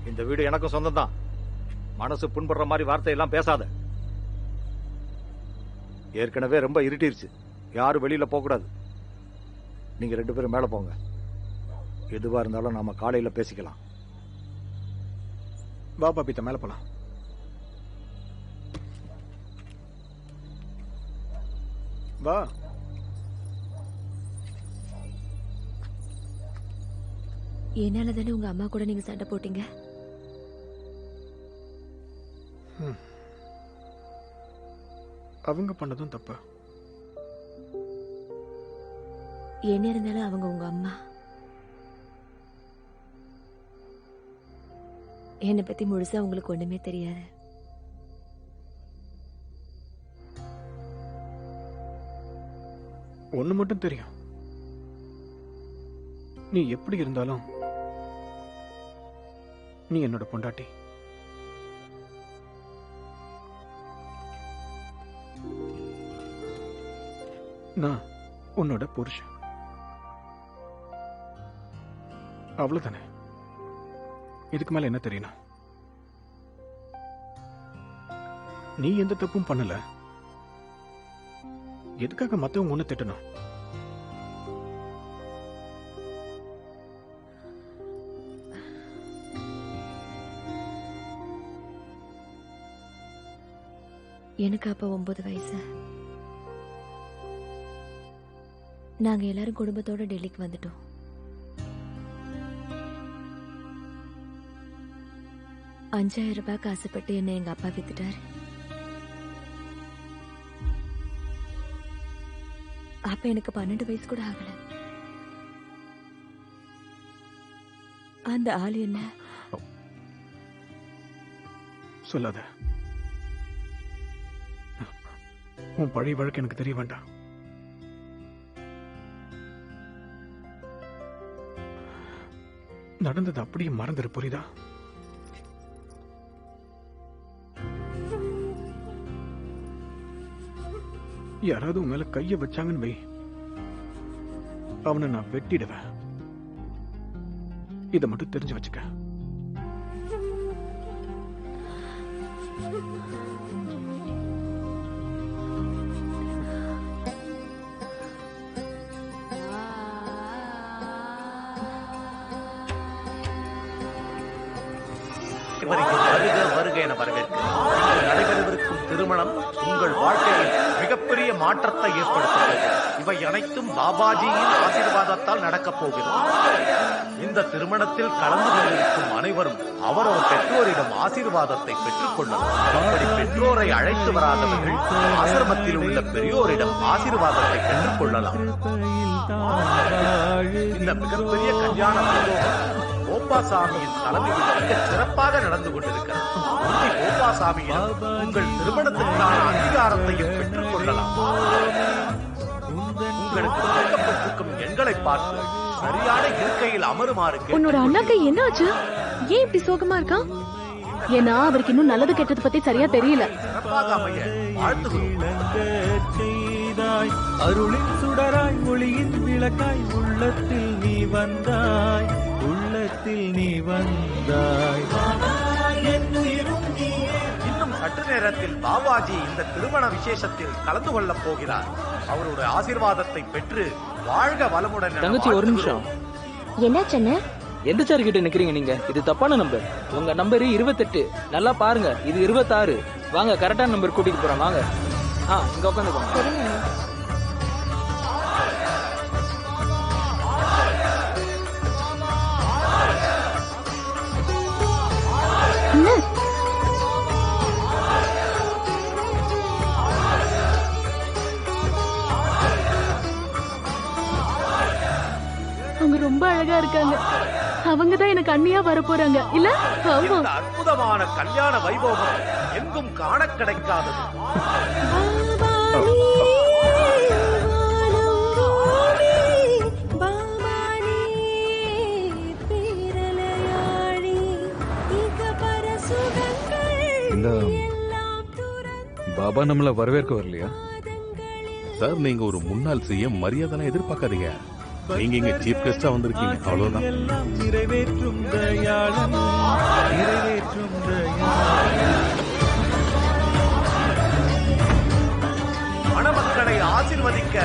இந்த வீடு எனக்கும் சொந்தம் தான். மனசு புண்படுற மாதிரி வார்த்தையெல்லாம் பேசாத. ஏற்கனவே ரொம்ப இருட்டிருச்சு. யாரும் வெளியில போக கூடாது. நீங்க 2 பேரும் மேல போங்க. எதுவா இருந்தாலும் நாம காலையில பேசிக்கலாம். வா பபிதா, மேல போலாம். வா. என்னால தானே உங்க அம்மா கூட நீங்க சண்டை போட்டீங்க. அவங்க பண்ணதும் தப்பு. என்ன இருந்தாலும் அவங்க உங்க அம்மா. என்னை பத்தி முழுசா உங்களுக்கு ஒண்ணுமே தெரியாது. ஒண்ணு மட்டும் தெரியும். நீ எப்படி இருந்தாலும் நீ என்னோட பொண்டாட்டி. நான் உன்னோட புருஷன். அவ்வளவுதானே. இதுக்கு மேல என்ன தெரியணும்? நீ எந்த தப்பும் பண்ணல. எதுக்காக மத்தவங்க ஒண்ணு திட்டணும்? பொண்ணுக்கு அப்ப 9 வயசு. நாங்க எல்லாரும் குடும்பத்தோட டெல்லிக்கு வந்துட்டோம். $5000 ஆசைப்பட்டு என்ன எங்க அப்பா வித்துட்டாரு. அப்ப எனக்கு 12 வயசு கூட ஆகல. அந்த ஆள் என்ன சொல்லாத. உன் பழைய வழக்கு எனக்கு தெரிய வேண்டாம். நடந்தது அப்படியே மறந்துரு, புரியுதா? யாராவது உன் மேல கைய வச்சாங்கன்னு வை, அவனை நான் வெட்டிடுவேன். இதை மட்டும் தெரிஞ்சு வச்சுக்க. வருக வருக என வரவேற்கிறேன். நடைபெறவிருக்கும் திருமணம் உங்கள் வாழ்க்கையில் மிகப்பெரிய மாற்றத்தை ஏற்படுத்துகிறது. இவை அனைத்தும் பாபாஜியின் ஆசீர்வாதத்தால் நடக்கப் போகிறது. இந்த திருமணத்தில் கலந்து கொண்டிருக்கும் அனைவரும் அவரவர் பெற்றோரிடம் ஆசீர்வாதத்தை பெற்றுக் கொள்ளலாம். அப்படி பெற்றோரை அழைத்து வராதவர்கள் ஆசிரமத்தில் உள்ள பெரியோரிடம் ஆசீர்வாதத்தை பெற்றுக் கொள்ளலாம். இந்த மிகப்பெரிய கல்யாண வைபோகம் கோபாசாமியின் தலைமையில் மிக சிறப்பாக நடந்து கொண்டிருக்கிறது. கோபாசாமியில் உங்கள் திருமணத்திற்கான அதிகாரத்தையும் பெற்றுக் கொள்ளலாம். உங்களுக்கு கொடுக்கப்பட்டிருக்கும் எண்களை பார்த்து சரியான இருக்கையில் அமருமாறு. உன்னோட அண்ணாக்கு என்ன ஆச்சு? ஏன் இப்படி சோகமா இருக்கான்? ஏன்னா அவருக்கு இன்னும் நல்லது கெட்டது பத்தி சரியா தெரியல. சிறப்பாக அமைய வாழ்த்துகிறோம். செய்தாய் அருளின் சுடராய் ஒளியின் விளக்காய் உள்ளத்தில் நீ வந்தாய், உள்ளத்தில் நீ வந்தாய். இன்னும் சற்று நேரத்தில் பாபாஜி இந்த திருமண விசேஷத்தில் கலந்து கொள்ளப் போகிறார். அவருடைய ஆசீர்வாதத்தை பெற்று வாழ்க வளமுடன். தங்கச்சி ஒரு நிமிஷம். என்ன சொன்ன? எந்த சார் கிட்ட நிக்கிறீங்க நீங்க? இது தப்பான நம்பர். உங்க நம்பர் 28. நல்லா பாருங்க, இது 26. வாங்க கரெக்டான நம்பர் கூட்டிட்டு போறோம். வாங்க. இங்க உட்காந்துக்கோங்க. அவங்க ரொம்ப அழகா இருக்காங்க. அவங்கதான் எனக்கு அண்ணியா வர போறாங்க இல்ல? ஆமா. இந்த அற்புதமான கல்யாண வைபோகம் எங்கும் காண கிடைக்காதது. இந்த பாபா நம்மள வரவேற்க வரலையா? சார், நீங்க ஒரு முன்னாள் சிஎம், மரியாதை எதிர்பார்க்காதீங்க. நீங்க இங்க சீஃப் கெஸ்டா வந்திருக்கீங்க, அவ்வளவுதான். எல்லாம் நிறைவேற்றும் தயாளன், நிறைவேற்றும் தயாளன். மணமக்களை ஆசீர்வதிக்க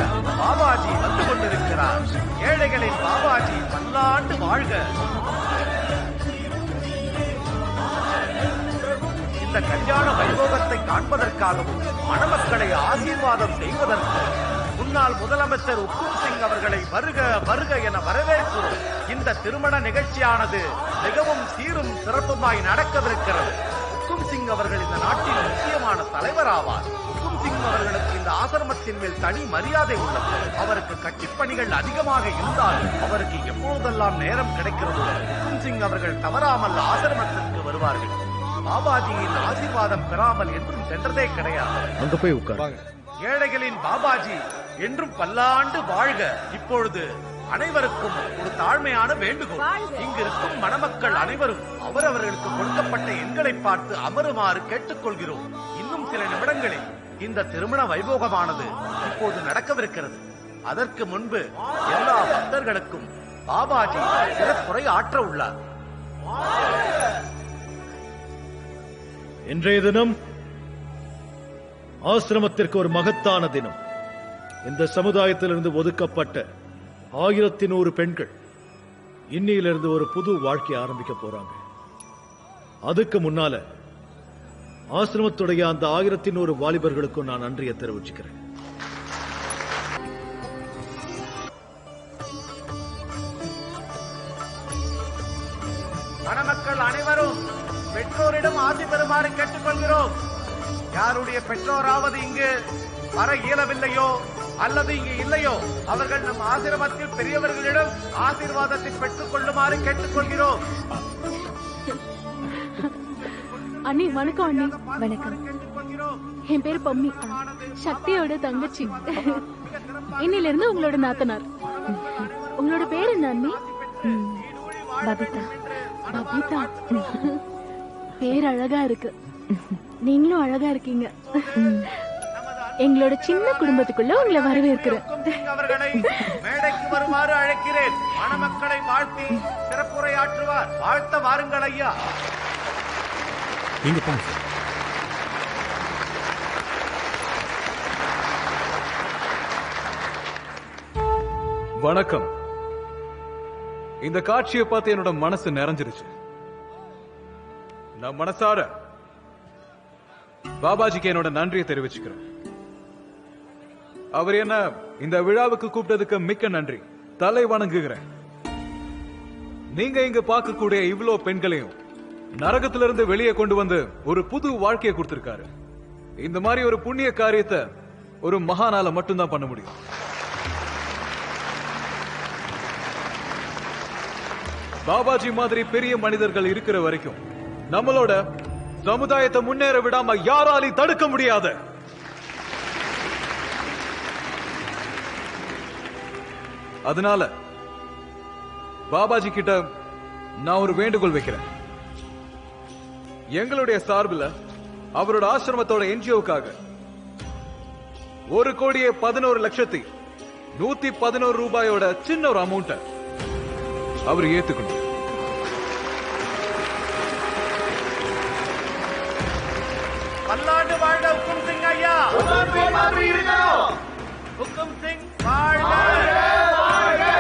பாபாஜி வந்து கொண்டிருக்கிறார். ஏழைகளின் பாபாஜி பல்லாண்டு வாழ்க. இந்த கல்யாண வைபோகத்தை காண்பதற்காகவும் மணமக்களை ஆசீர்வாதம் செய்வதற்கும் முன்னாள் முதலமைச்சர் உக்கும் சிங் அவர்களை வருக வருக என வரவேற்கிறோம். இந்த திருமண நிகழ்ச்சியானது மிகவும் சீரும் சிறப்புமாய் நடக்கவிருக்கிறது. உக்கும் சிங் அவர்கள் இந்த நாட்டின் முக்கியமான தலைவர் ஆவார். உக்கும் சிங் அவர்களுக்கு இந்த ஆசிரமத்தின் மேல் தனி மரியாதை உள்ளது. அவருக்கு கட்சி பணிகள் அதிகமாக இருந்தாலும் அவருக்கு எப்பொழுதெல்லாம் நேரம் கிடைக்கிறதோ உக்கும் சிங் அவர்கள் தவறாமல் ஆசிரமத்திற்கு வருவார்கள். பாபாஜியின் ஆசீர்வாதம் பெறாமல் என்றும் சென்றதே கிடையாது. அங்க போய் உட்கார். ஏழைகளின் பாபாஜி என்றும் பல்லாண்டு வாழ்க. இப்பொழுது அனைவருக்கும் ஒரு தாழ்மையான வேண்டுகோள். இங்கிருக்கும் மணமக்கள் அனைவரும் அவரவர்களுக்கு கொடுக்கப்பட்ட எண்களை பார்த்து அமருமாறு கேட்டுக்கொள்கிறோம். இன்னும் சில நிமிடங்களில் இந்த திருமண வைபோகமானது இப்போது நடக்கவிருக்கிறது. அதற்கு முன்பு எல்லா பக்தர்களுக்கும் பாபாஜி சிறப்புரை ஆற்ற உள்ளார். இன்றைய தினம் ஆசிரமத்திற்கு ஒரு மகத்தான தினம். இந்த சமுதாயத்திலிருந்து ஒதுக்கப்பட்ட 1100 பெண்கள் இன்னிலிருந்து ஒரு புது வாழ்க்கை ஆரம்பிக்க போறாங்க. அதுக்கு முன்னால ஆசிரமத்துடைய அந்த 1100 வாலிபர்களுக்கும் நான் நன்றியை தெரிவிச்சுக்கிறேன். மணமக்கள் அனைவரும் பெற்றோரிடம் ஆசி பெறுமாறு கேட்டுக்கொள்கிறோம். யாருடைய பெற்றோராவது இங்கு வர இயலவில்லையோ அல்லது இங்கு இல்லையோ அவர்கள் நம் ஆசிரமத்தில் பெரியவர்களிடம் ஆசீர்வாதத்தை பெற்றுக் கொள்ளுமாறு கேட்டுக்கொள்கிறோம். அண்ணி வணக்கம். அண்ணி வணக்கம். என் பேர் பம்மி, சக்தியோட தங்கச்சி. இன்னில இருந்து உங்களோட நாத்தனார். உங்களோட பேர் என்ன அண்ணி? பபிதா. பபிதா, பேர் அழகா இருக்கு. நீங்களும் அழகா இருக்கீங்க. எங்களோட சின்ன குடும்பத்துக்குள்ள உங்களை வரவேற்கிறேன். அவர்களை மேடைக்கு வருமாறு அழைக்கிறேன். மணமக்களை வாழ்த்தி சிறப்புரையாற்றுவார். வாழ்த்த வாருங்கள் ஐயா. நீங்க போங்க சார். வணக்கம். இந்த காட்சியை பார்த்து என்னோட மனசு நிறைஞ்சிருச்சு. நான் மனசார பாபாஜிக்கு என்னோட நன்றியை தெரிவிச்சுக்கிறேன். அவர் என்ன இந்த விழாவுக்கு கூப்பிட்டதுக்கு மிக்க நன்றி. தலை வணங்குகிறேன். நீங்க இங்க பார்க்கக்கூடிய இவ்வளோ பெண்களையும் நரகத்திலிருந்து வெளியே கொண்டு வந்து ஒரு புது வாழ்க்கையை கொடுத்திருக்காரு. இந்த மாதிரி ஒரு புண்ணிய காரியத்தை ஒரு மகானால மட்டும்தான் பண்ண முடியும். பாபாஜி மாதிரி பெரிய மனிதர்கள் இருக்கிற வரைக்கும் நம்மளோட சமுதாயத்தை முன்னேற விடாம யாராலையும் தடுக்க முடியாது. அதனால பாபாஜி கிட்ட நான் ஒரு வேண்டுகோள் வைக்கிறேன். எங்களுடைய சார்பில் அவரோட ஆசிரமத்தோட என்ஜிஓக்காக 1,11,111,111 ரூபாயோட சின்ன ஒரு அமௌண்ட அவர் ஏத்துக்கணும். பல்லாண்டு வாழ்க ஹுக்கும் சிங் ஐயா. ஹுக்கும் சிங் வாழ்க.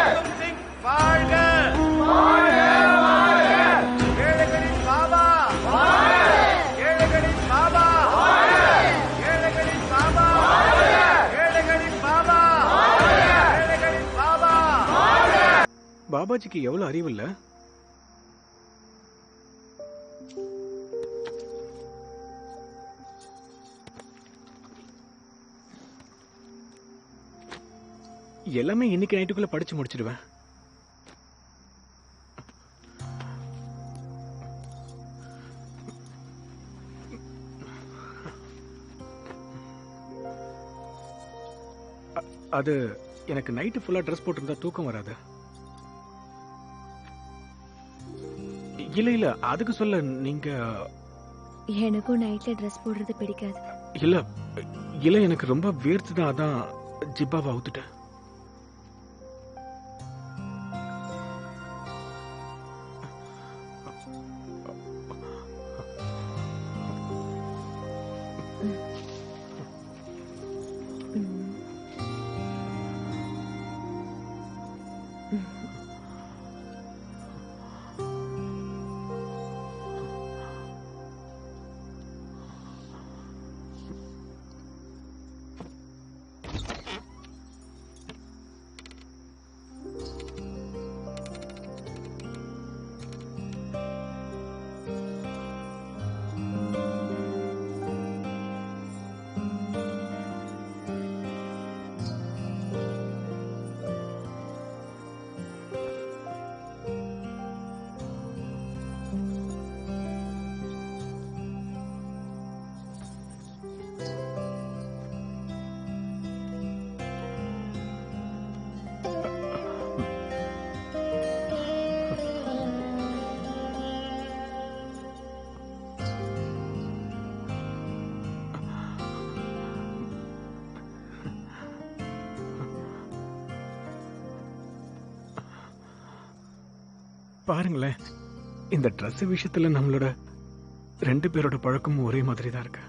ஹுக்கும் சிங் வாழ்க. ஏழைகளின் பாபா. ஏழைகளின் பாபா. ஏழைகளின் பாபா. ஏழைகளின் பாபா. ஏழைகளின் பாபா. பாபாஜிக்கு எவ்வளவு அறிவு இல்ல? எல்லாமே இன்னைக்கு நைட்டுக்குள்ள படிச்சு முடிச்சிடுவேன். அது எனக்கு நைட்டு ஃபுல்லா ட்ரெஸ் போட்டிருந்தா தூக்கம் வராது. இல்ல இல்ல அதுக்கு சொல்ல நீங்க. எனக்கும் நைட்ல ட்ரெஸ் போடுறது பிடிக்காது. இல்ல இல்ல எனக்கு ரொம்ப வேர்த்துதான், அதான் ஜிப்பாவை அவுத்துட்டேன். பாருங்களேன், இந்த ட்ரெஸ் விஷயத்துல நம்மளோட 2 பேரோட பழக்கமும் ஒரே மாதிரி தான் இருக்கு.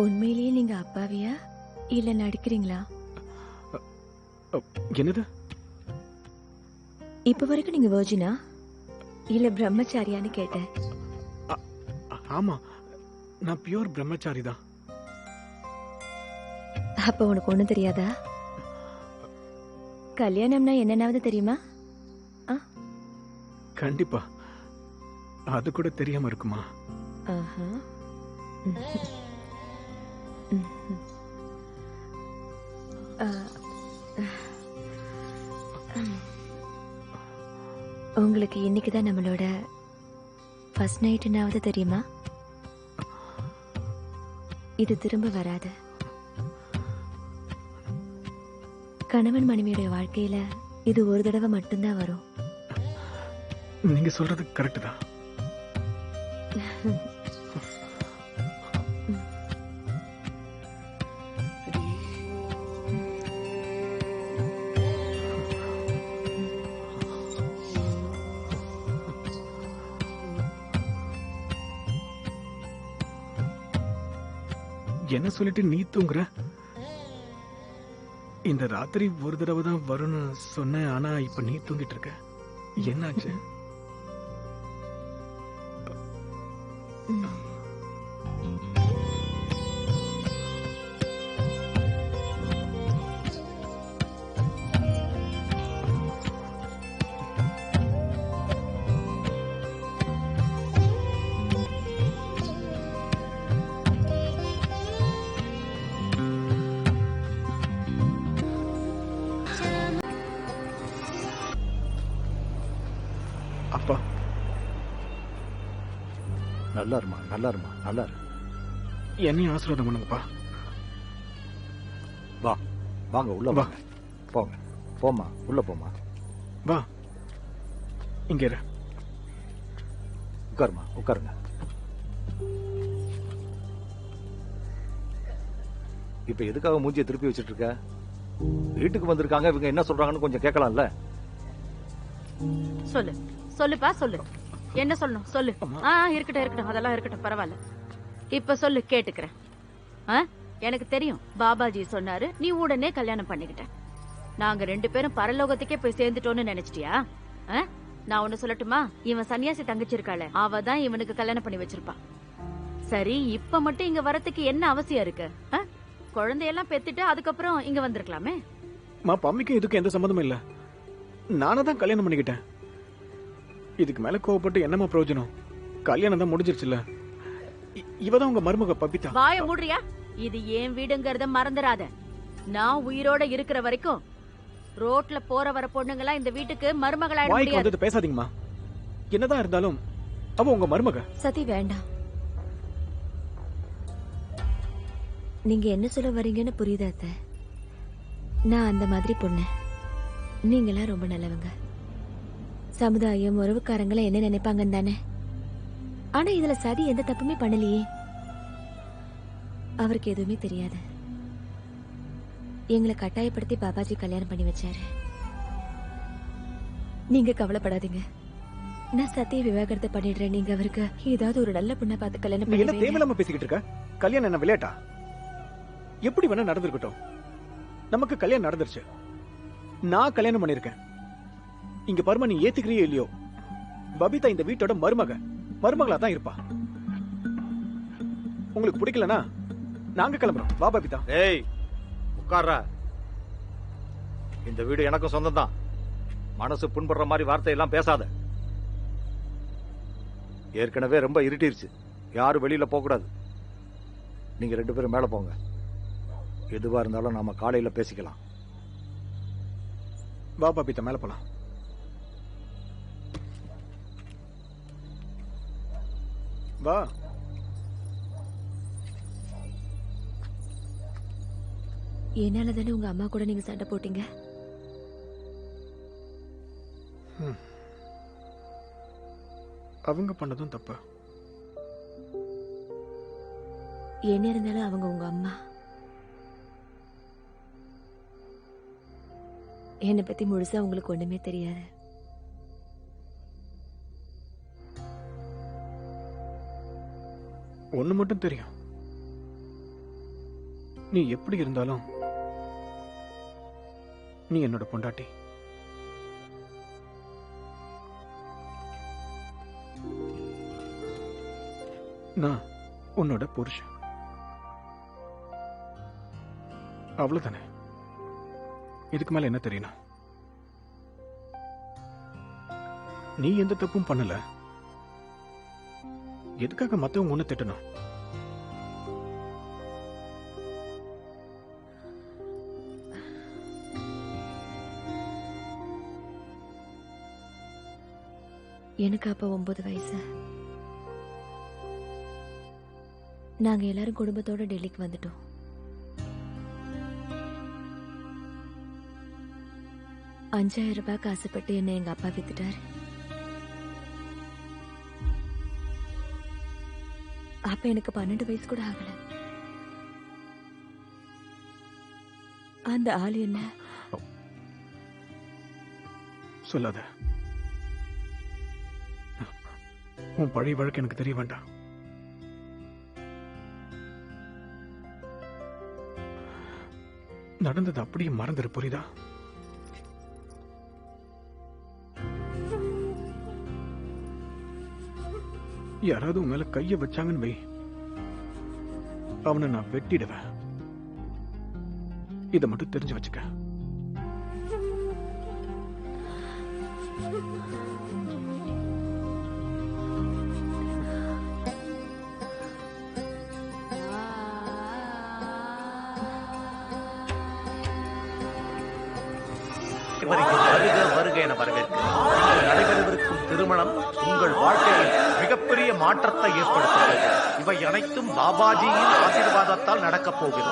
உண்மையிலேயே நீங்க அப்பாவியா இல்ல நடிக்கிறீங்களா? என்னது? இப்ப வரைக்கும் நீங்க வெர்ஜினா இல்ல பிரம்மச்சாரியான்னு கேட்டேன். ஆமா, நான் பியூர் பிரம்மச்சாரி தான். அப்ப உனக்கு ஒண்ணும் தெரியாதா? கல்யாணம்னா என்னன்னாவது தெரியுமா? கண்டிப்பா. அது கூட தெரியாம இருக்குமா? ஆஹா. உங்களுக்கு இன்னைக்குதான் நம்மளோட ஃபர்ஸ்ட் நைட்னாவது தெரியுமா? இது திரும்ப வராது. கணவன் மனைவியோட வாழ்க்கையில இது ஒரு தடவை மட்டும்தான் வரும். நீங்க சொல்றது கரெக்ட் தான். என்ன சொல்லிட்டு நீ தூங்குற? இந்த ராத்திரி ஒரு தடவை தான் வரும்னு சொன்னேன், ஆனா இப்ப நீ தூங்கிட்டு இருக்க. என்னாச்சு? அப்பா, நல்லா இருமா, நல்லா இருமா, நல்லா இரு. என்னையும் ஆசீர்வாதம் பண்ணுங்கப்பா. வா, வாங்க உள்ள வா. வாங்க. போங்க, போமா, உள்ள போமா. வா, இங்க இரு. உட்காருமா, உட்காருங்க. இப்ப எதுக்காக மூஞ்சியை திருப்பி வச்சிட்டு இருக்க? வீட்டுக்கு வந்திருக்காங்க, இவங்க என்ன சொல்றாங்கன்னு கொஞ்சம் கேட்கலாம்ல? சொல்லு, சொல்லுப்பா, சொல்லு. என்ன சொல்லணும் சொல்லு. இருக்கட்டும் இருக்கட்டும், அதெல்லாம் இருக்கட்டும், பரவாயில்ல. இப்ப சொல்லு, கேட்டுக்கிறேன். எனக்கு தெரியும், பாபாஜி சொன்னாரு, நீ உடனே கல்யாணம் பண்ணிக்கிட்ட. நாங்க 2 பேரும் பரலோகத்துக்கே போய் சேர்ந்துட்டோம்னு நினைச்சிட்டியா? நான் ஒண்ணு சொல்லட்டுமா? இவன் சன்னியாசி தங்கச்சி இருக்காளே, அவ தான் இவனுக்கு கல்யாணம் பண்ணி வச்சிருப்பா. சரி, இப்ப மட்டும் இங்க வரத்துக்கு என்ன அவசியம் இருக்கு? குழந்தையெல்லாம் பெத்துட்டு அதுக்கப்புறம் இங்க வந்திருக்கலாமே. பம்மிக்கும் இதுக்கு எந்த சம்மந்தமும் இல்ல. நானே தான் கல்யாணம் பண்ணிக்கிட்டேன். இதுக்கு மேல கோவப்பட்டு என்னமா பிரயோஜனம்? கல்யாணம் தான் முடிஞ்சிருச்சுல. இவதான் உங்க மருமக பபிதா. வாய மூடுறியா? இது ஏன் வீடுங்கறத மறந்துடாத. நான் உயிரோட இருக்கிற வரைக்கும் ரோட்ல போற வர பொண்ணுங்களா இந்த வீட்டுக்கு மருமகளாயிட வாய்க்கு முடியாது. வந்து பேசாதீங்கம்மா. என்னதான் இருந்தாலும் அவ உங்க மருமக. சதி வேண்டாம். நீங்க என்ன சொல்ல வரீங்கன்னு புரியுதா அத்தை? நான் அந்த மாதிரி பொண்ணு. நீங்களாம் ரொம்ப நல்லவங்க. சமுதாயம் உறவுக்காரங்களை என்ன நினைப்பாங்கன்னு தானே. ஆனா இதுல சதி எந்த தப்புமே பண்ணலையே. அவருக்கு எதுவுமே தெரியாது. எங்களை கட்டாயப்படுத்தி பாபாஜி கல்யாணம் பண்ணி வச்சாரு. நீங்க கவலைப்படாதீங்க. நான் சத்திய விவாகரத்தை பண்ணிடுறேன். நீங்க அவருக்கு ஏதாவது ஒரு நல்ல பொண்ணை பார்த்து கல்யாணம் நீ என்ன பண்ணி தேவையில்லாம பேசிக்கிட்டு இருக்க? கல்யாணம் என்ன விளையாட்டா? எப்படி வேணா நடந்திருக்கட்டும். நமக்கு கல்யாணம் நடந்துருச்சு. நான் கல்யாணம் பண்ணிருக்கேன். இங்க பருமா, நீ ஏத்துக்கிறியோ இல்லையோ, பபிதா இந்த வீட்டோட மருமகளா தான் இருப்பா. உங்களுக்கு பிடிக்கலனா நாங்க கிளம்புறோம். வா பபிதா. ஏய், உட்கார்றா. இந்த வீடு எனக்கும் சொந்தம் தான். மனசு புண்படுற மாதிரி வார்த்தையெல்லாம் பேசாத. ஏற்கனவே ரொம்ப இருட்டிருச்சு. யாரும் வெளியில போக கூடாது. நீங்க 2 பேரும் மேல போங்க. எதுவா இருந்தாலும் நாம காலையில பேசிக்கலாம். வா பபிதா, மேல போலாம். வா. என்னால தானே உங்க அம்மா கூட நீங்க சண்டை போட்டீங்க. அவங்க பண்ணதும் தப்பு. என்ன இருந்தாலும் அவங்க உங்க அம்மா. என்னை பத்தி முழுசா உங்களுக்கு ஒண்ணுமே தெரியாது. ஒண்ணு மட்டும் தெரியும். நீ எப்படி இருந்தாலும் நீ என்னோட பொண்டாட்டி. நான் உன்னோட புருஷன். அவ்வளவுதானே. இதுக்கு மேல என்ன தெரியணும்? நீ எந்த தப்பும் பண்ணல, எதுக்காக மத்தவங்க ஒண்ணு திட்டணும்? எனக்கு அப்ப 9 வயசு. நாங்க எல்லாரும் குடும்பத்தோட டெல்லிக்கு வந்துட்டோம். $5000 ஆசைப்பட்டு என்ன எங்க அப்பா வித்துட்டாரு. அப்ப எனக்கு 12 வயசு கூட ஆகல. அந்த ஆள் என்ன சொல்லாத. உன் பழைய வழக்கு எனக்கு தெரிய வேண்டாம். நடந்தது அப்படியே மறந்துரு, புரியுதா? யாராவது உன் மேல கைய வச்சாங்கன்னு வை, அவனை நான் வெட்டிடுவேன். இதை மட்டும் தெரிஞ்சு வச்சுக்க. வருக வருக என வரவேற்கிறேன். நடைபெறவிருக்கும் திருமணம் உங்கள் வாழ்க்கையில் மிகப்பெரிய மாற்றத்தை ஏற்படுத்துகிறது. இவை அனைத்தும் பாபாஜியின் ஆசீர்வாதத்தால் நடக்கப் போகிறது.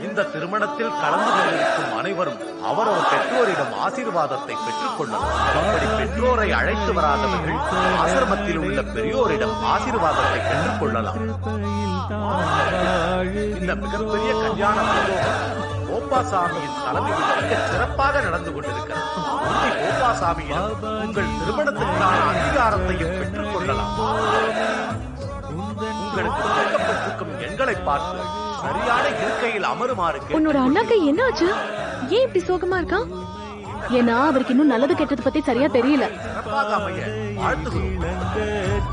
இந்த திருமணத்தில் கலந்து கொண்டிருக்கும் அனைவரும் அவரவர் பெற்றோரிடம் ஆசீர்வாதத்தை பெற்றுக் கொள்ளலாம். அப்படி பெற்றோரை அழைத்து வராதவர்கள் ஆசிரமத்தில் உள்ள பெரியோரிடம் ஆசீர்வாதத்தை பெற்றுக் கொள்ளலாம். இந்த மிகப்பெரிய கல்யாண வைபோகம் கோபாசாமியின் தலைமையில் மிக சிறப்பாக நடந்து கொண்டிருக்கிறது. கோபாசாமியிடம் உங்கள் திருமணத்திற்கான அங்கீகாரத்தையும் பெற்றுக் கொள்ளலாம். உங்களுக்கு கொடுக்கப்பட்டிருக்கும் எண்களை பார்த்து சரியான இருக்கையில் அமருமாறு உன்னோட அண்ணாக்கு என்ன ஆச்சு? ஏன் இப்படி சோகமா இருக்கான்? ஏன்னா அவருக்கு இன்னும் நல்லது கெட்டது பத்தி சரியா தெரியல. சிறப்பாக அமைய வாழ்த்துகிறோம்.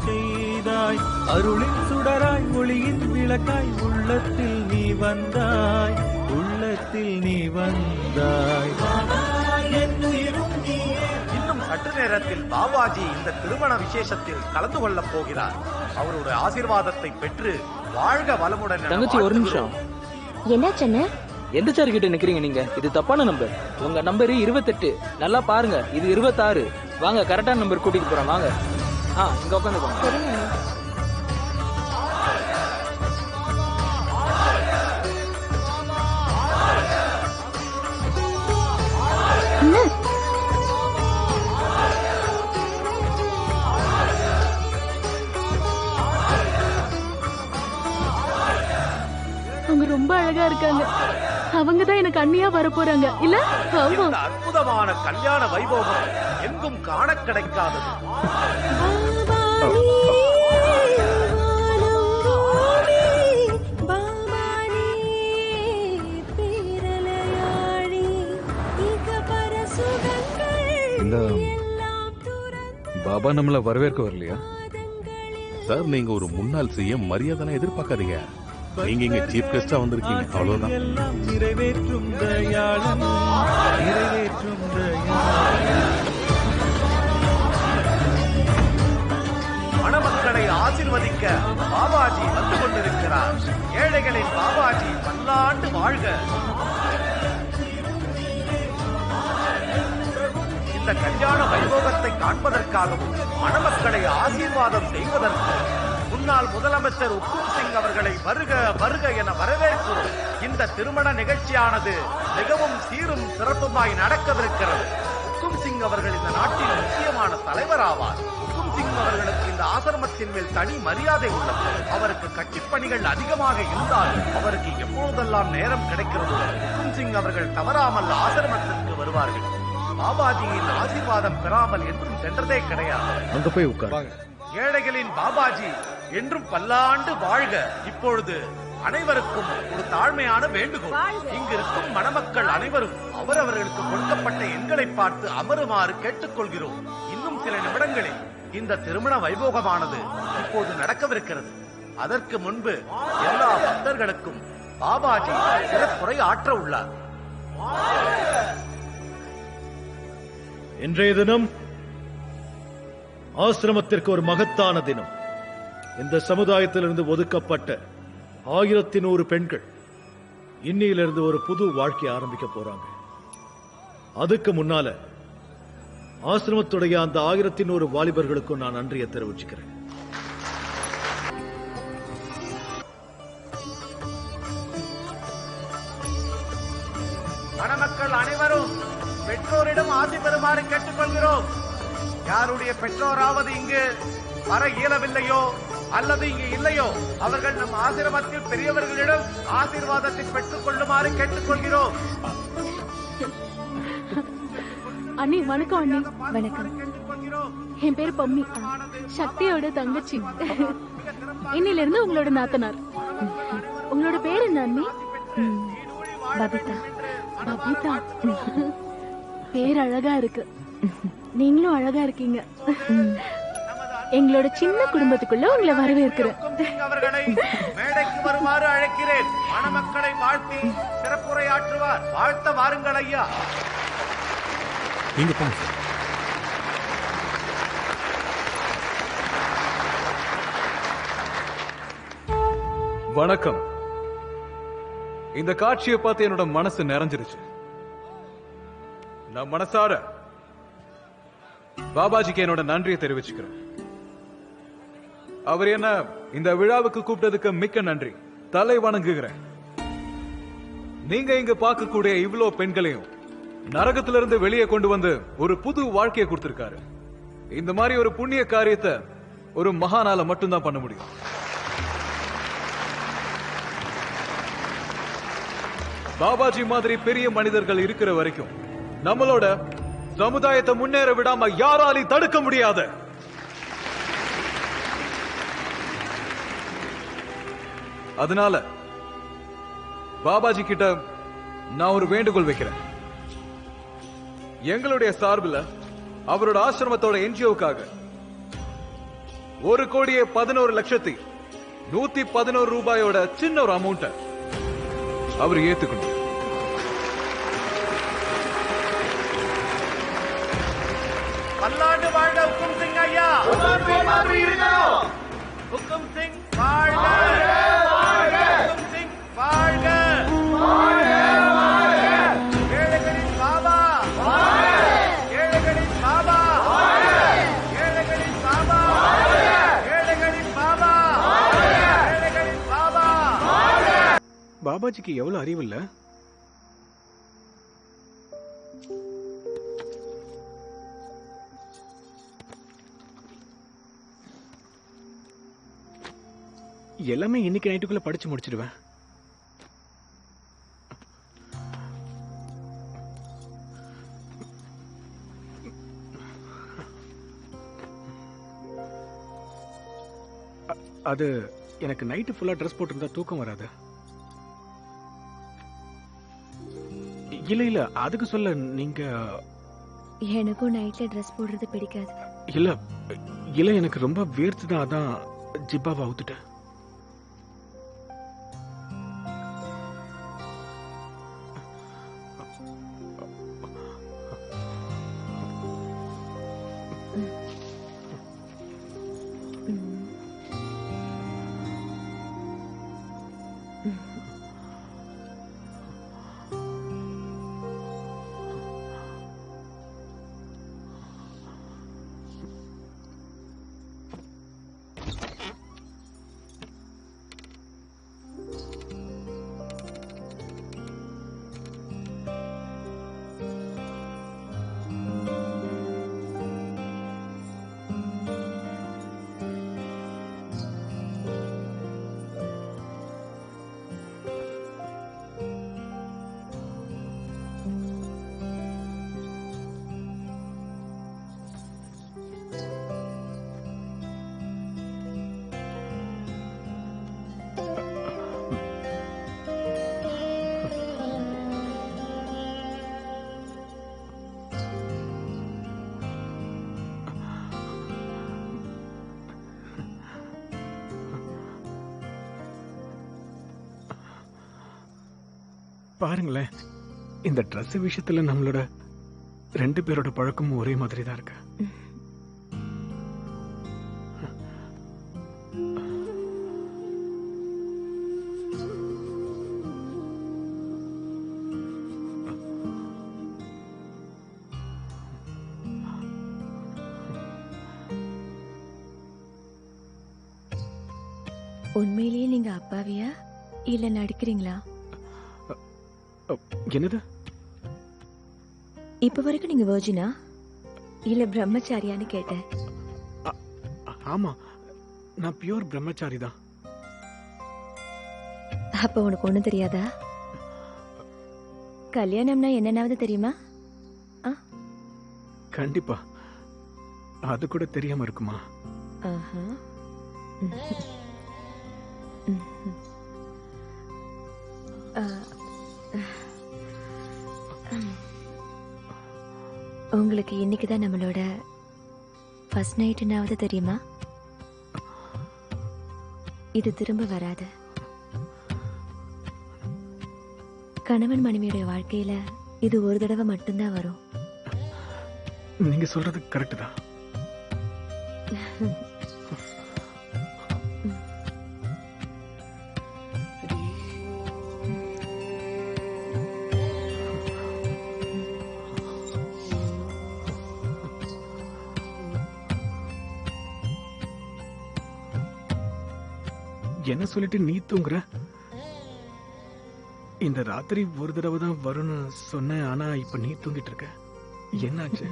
செய்தாய் அருளின் சுடராய் ஒளியின் விளக்காய் உள்ளத்தில் நீ வந்தாய், உள்ளத்தில் நீ வந்தாய். இன்னும் சற்று நேரத்தில் பாபாஜி இந்த திருமண விசேஷத்தில் கலந்து கொள்ளப் போகிறார். அவருடைய ஆசீர்வாதத்தை பெற்று வாழ்க வளமுடன். தங்கச்சி ஒரு நிமிஷம். என்னாச்சண்ண? எந்த சார் கிட்ட நிக்கிறீங்க நீங்க? இது தப்பான நம்பர். உங்க நம்பர் 28. நல்லா பாருங்க, இது 26. வாங்க கரெக்டான நம்பர் கூட்டிட்டு போறோம். வாங்க. இங்க உட்காந்துக்கோங்க. அவங்க ரொம்ப அழகா இருக்காங்க. அவங்கதான் எனக்கு அண்ணியா வர போறாங்க இல்ல? ஆமா. இந்த அற்புதமான கல்யாண வைபோகம் எங்கும் காண கிடைக்காதது. இந்த பாபா நம்மள வரவேற்க வரலையா? சார், நீங்க ஒரு முன்னாள் சிஎம், மரியாதை எதிர்பார்க்காதீங்க. நீங்க இங்க சீஃப் கெஸ்டா வந்திருக்கீங்க, அவ்வளவுதான். எல்லாம் நிறைவேற்றும் தயாளன், நிறைவேற்றும் தயாளன். மணமக்களை ஆசீர்வதிக்க பாபாஜி வந்து கொண்டிருக்கிறார். ஏழைகளின் பாபாஜி பல்லாண்டு வாழ்க. இந்த கல்யாண வைபோகத்தை காண்பதற்காகவும் மணமக்களை ஆசீர்வாதம் செய்வதற்கும் முன்னாள் முதலமைச்சர் உக்கும் சிங் அவர்களை வருக வருக என வரவேற்கிறோம். இந்த திருமண நிகழ்ச்சியானது மிகவும் சீரும் சிறப்புமாய் நடக்கவிருக்கிறது. உக்கும் சிங் அவர்கள் இந்த நாட்டின் முக்கியமான தலைவர் ஆவார். உக்கும் சிங் அவர்களுக்கு இந்த ஆசிரமத்தின் மேல் தனி மரியாதை உள்ளது. அவருக்கு கட்சிப் பணிகள் அதிகமாக இருந்தாலும் அவருக்கு எப்பொழுதெல்லாம் நேரம் கிடைக்கிறதோ உக்கும் சிங் அவர்கள் தவறாமல் ஆசிரமத்திற்கு வருவார்கள். பாபாஜியின் ஆசீர்வாதம் பெறாமல் என்றும் சென்றதே கிடையாது. அங்க போய் உட்கார். ஏழைகளின் பாபாஜி என்றும் பல்லாண்டு வாழ்க. இப்பொழுது அனைவருக்கும் ஒரு தாழ்மையான வேண்டுகோள். இங்கு இருக்கும் மணமக்கள் அனைவரும் அவரவர்களுக்கு கொடுக்கப்பட்ட எண்களை பார்த்து அமருமாறு கேட்டுக்கொள்கிறோம். இன்னும் சில நிமிடங்களில் இந்த திருமண வைபோகமானது இப்போது நடக்கவிருக்கிறது. அதற்கு முன்பு எல்லா பக்தர்களுக்கும் பாபாஜி சிறப்புரை ஆற்ற உள்ளார். இன்றைய தினம் ஆசிரமத்திற்கு ஒரு மகத்தான தினம். இந்த சமுதாயத்திலிருந்து ஒதுக்கப்பட்ட 1100 பெண்கள் இன்னிலிருந்து ஒரு புது வாழ்க்கையை ஆரம்பிக்க போறாங்க. அதுக்கு முன்னால ஆசிரமத்துடைய அந்த 1100 வாலிபர்களுக்கும் நான் நன்றியை தெரிவிச்சுக்கிறேன். மணமக்கள் அனைவரும் பெற்றோரிடம் ஆசி பெறுமாறு கேட்டுக்கொள்கிறோம். யாருடைய பெற்றோராவது இங்கு வர இயலவில்லையோ அல்லது இங்கு இல்லையோ அவர்கள் நம் ஆசிரமத்தில் பெரியவர்களிடம் ஆசீர்வாதத்தை பெற்றுக் கொள்ளுமாறு கேட்டுக்கொள்கிறோம். அண்ணி வணக்கம். அண்ணி வணக்கம். என் பேர் பொம்மி, சக்தியோட தங்கச்சி. இன்னில இருந்து உங்களோட நாத்தனார். உங்களோட பேர் என்ன அண்ணி? பபிதா. பபிதா, பேர் அழகா இருக்கு. நீங்களும் அழகா இருக்கீங்க. எங்களோட சின்ன குடும்பத்துக்குள்ள உங்களை வரவேற்கிறேன். அவர்களை மேடைக்கு வருமாறு அழைக்கிறேன். மணமக்களை வாழ்த்தி சிறப்புரையாற்றுவார். வாழ்த்த வாருங்கள் ஐயா. நீங்க பாருங்க. வணக்கம். இந்த காட்சியை பார்த்து என்னோட மனசு நிறைஞ்சிருச்சு. நான் மனசார பாபாஜிக்கு என்னோட நன்றியை தெரிவிச்சுக்கிறேன். அவர் என்ன இந்த விழாவுக்கு கூப்பிட்டதுக்கு மிக்க நன்றி. தலை வணங்குகிறேன். நீங்க இங்க பார்க்கக்கூடிய இவ்வளோ பெண்களையும் நரகத்திலிருந்து வெளியே கொண்டு வந்து ஒரு புது வாழ்க்கையை கொடுத்திருக்காரு. இந்த மாதிரி ஒரு புண்ணிய காரியத்தை ஒரு மகானால மட்டும்தான் பண்ண முடியும். பாபாஜி மாதிரி பெரிய மனிதர்கள் இருக்கிற வரைக்கும் நம்மளோட சமுதாயத்தை முன்னேற விடாம யாராலையும் தடுக்க முடியாது. அதனால பாபாஜி கிட்ட நான் ஒரு வேண்டுகோள் வைக்கிறேன். எங்களுடைய சார்பில் அவரோட ஆசிரமத்தோட என்ஜிஓக்காக 1,11,111,111 ரூபாயோட சின்ன ஒரு அமௌண்ட் அவர் ஏத்துக்கணும். பல்லாண்டு வாழ்க ஹுக்கும் சிங் ஐயா. ஹுக்கும் சிங் வாழ்க. ஹுக்கும் சிங் வாழ்க. ஏழைகளின் பாபா. ஏழைகளின் பாபா. ஏழைகளின் பாபா. ஏழைகளின் பாபா. ஏழைகளின் பாபா. பாபாஜிக்கு எவ்வளவு அறிவு இல்ல. எல்லாமே இன்னைக்கு நைட்டுக்குள்ள படிச்சு முடிச்சிடுவேன். அது எனக்கு நைட்டு ஃபுல்லா ட்ரெஸ் போட்டிருந்தா தூக்கம் வராது. இல்ல இல்ல அதுக்கு சொல்ல நீங்க. எனக்கும் நைட்ல ட்ரெஸ் போடுறது பிடிக்காது. இல்ல இல்ல எனக்கு ரொம்ப வேர்த்துதான், அதான் ஜிப்பாவை அவுத்துட்டேன். பாருங்களேன், இந்த Dress விஷயத்துல நம்மளோட 2 பேரோட பழக்கமும் ஒரே மாதிரி தான் இருக்கு. உண்மையிலேயே நீங்க அப்பாவியா இல்ல நடிக்கிறீங்களா? என்னது? இப்ப வரைக்கும் நீங்க வெர்ஜினா இல்ல பிரம்மச்சாரியான்னு கேட்டேன். ஆமா, நான் பியூர் பிரம்மச்சாரி தான். அப்ப உனக்கு ஒண்ணும் தெரியாதா? கல்யாணம்னா என்னன்னாவது தெரியுமா? கண்டிப்பா. அது கூட தெரியாம இருக்குமா? ஆஹா. உங்களுக்கு இன்னைக்குதான் நம்மளோட ஃபர்ஸ்ட் நைட்னாவது தெரியுமா? இது திரும்ப வராது. கணவன் மனைவியோட வாழ்க்கையில இது ஒரு தடவை மட்டும்தான் வரும். நீங்க சொல்றது கரெக்ட் தான். என்ன சொல்லிட்டு நீ தூங்குற? இந்த ராத்திரி ஒரு தடவை தான் வரும்னு சொன்ன, ஆனா இப்ப நீ தூங்கிட்டு இருக்க. என்னாச்சு?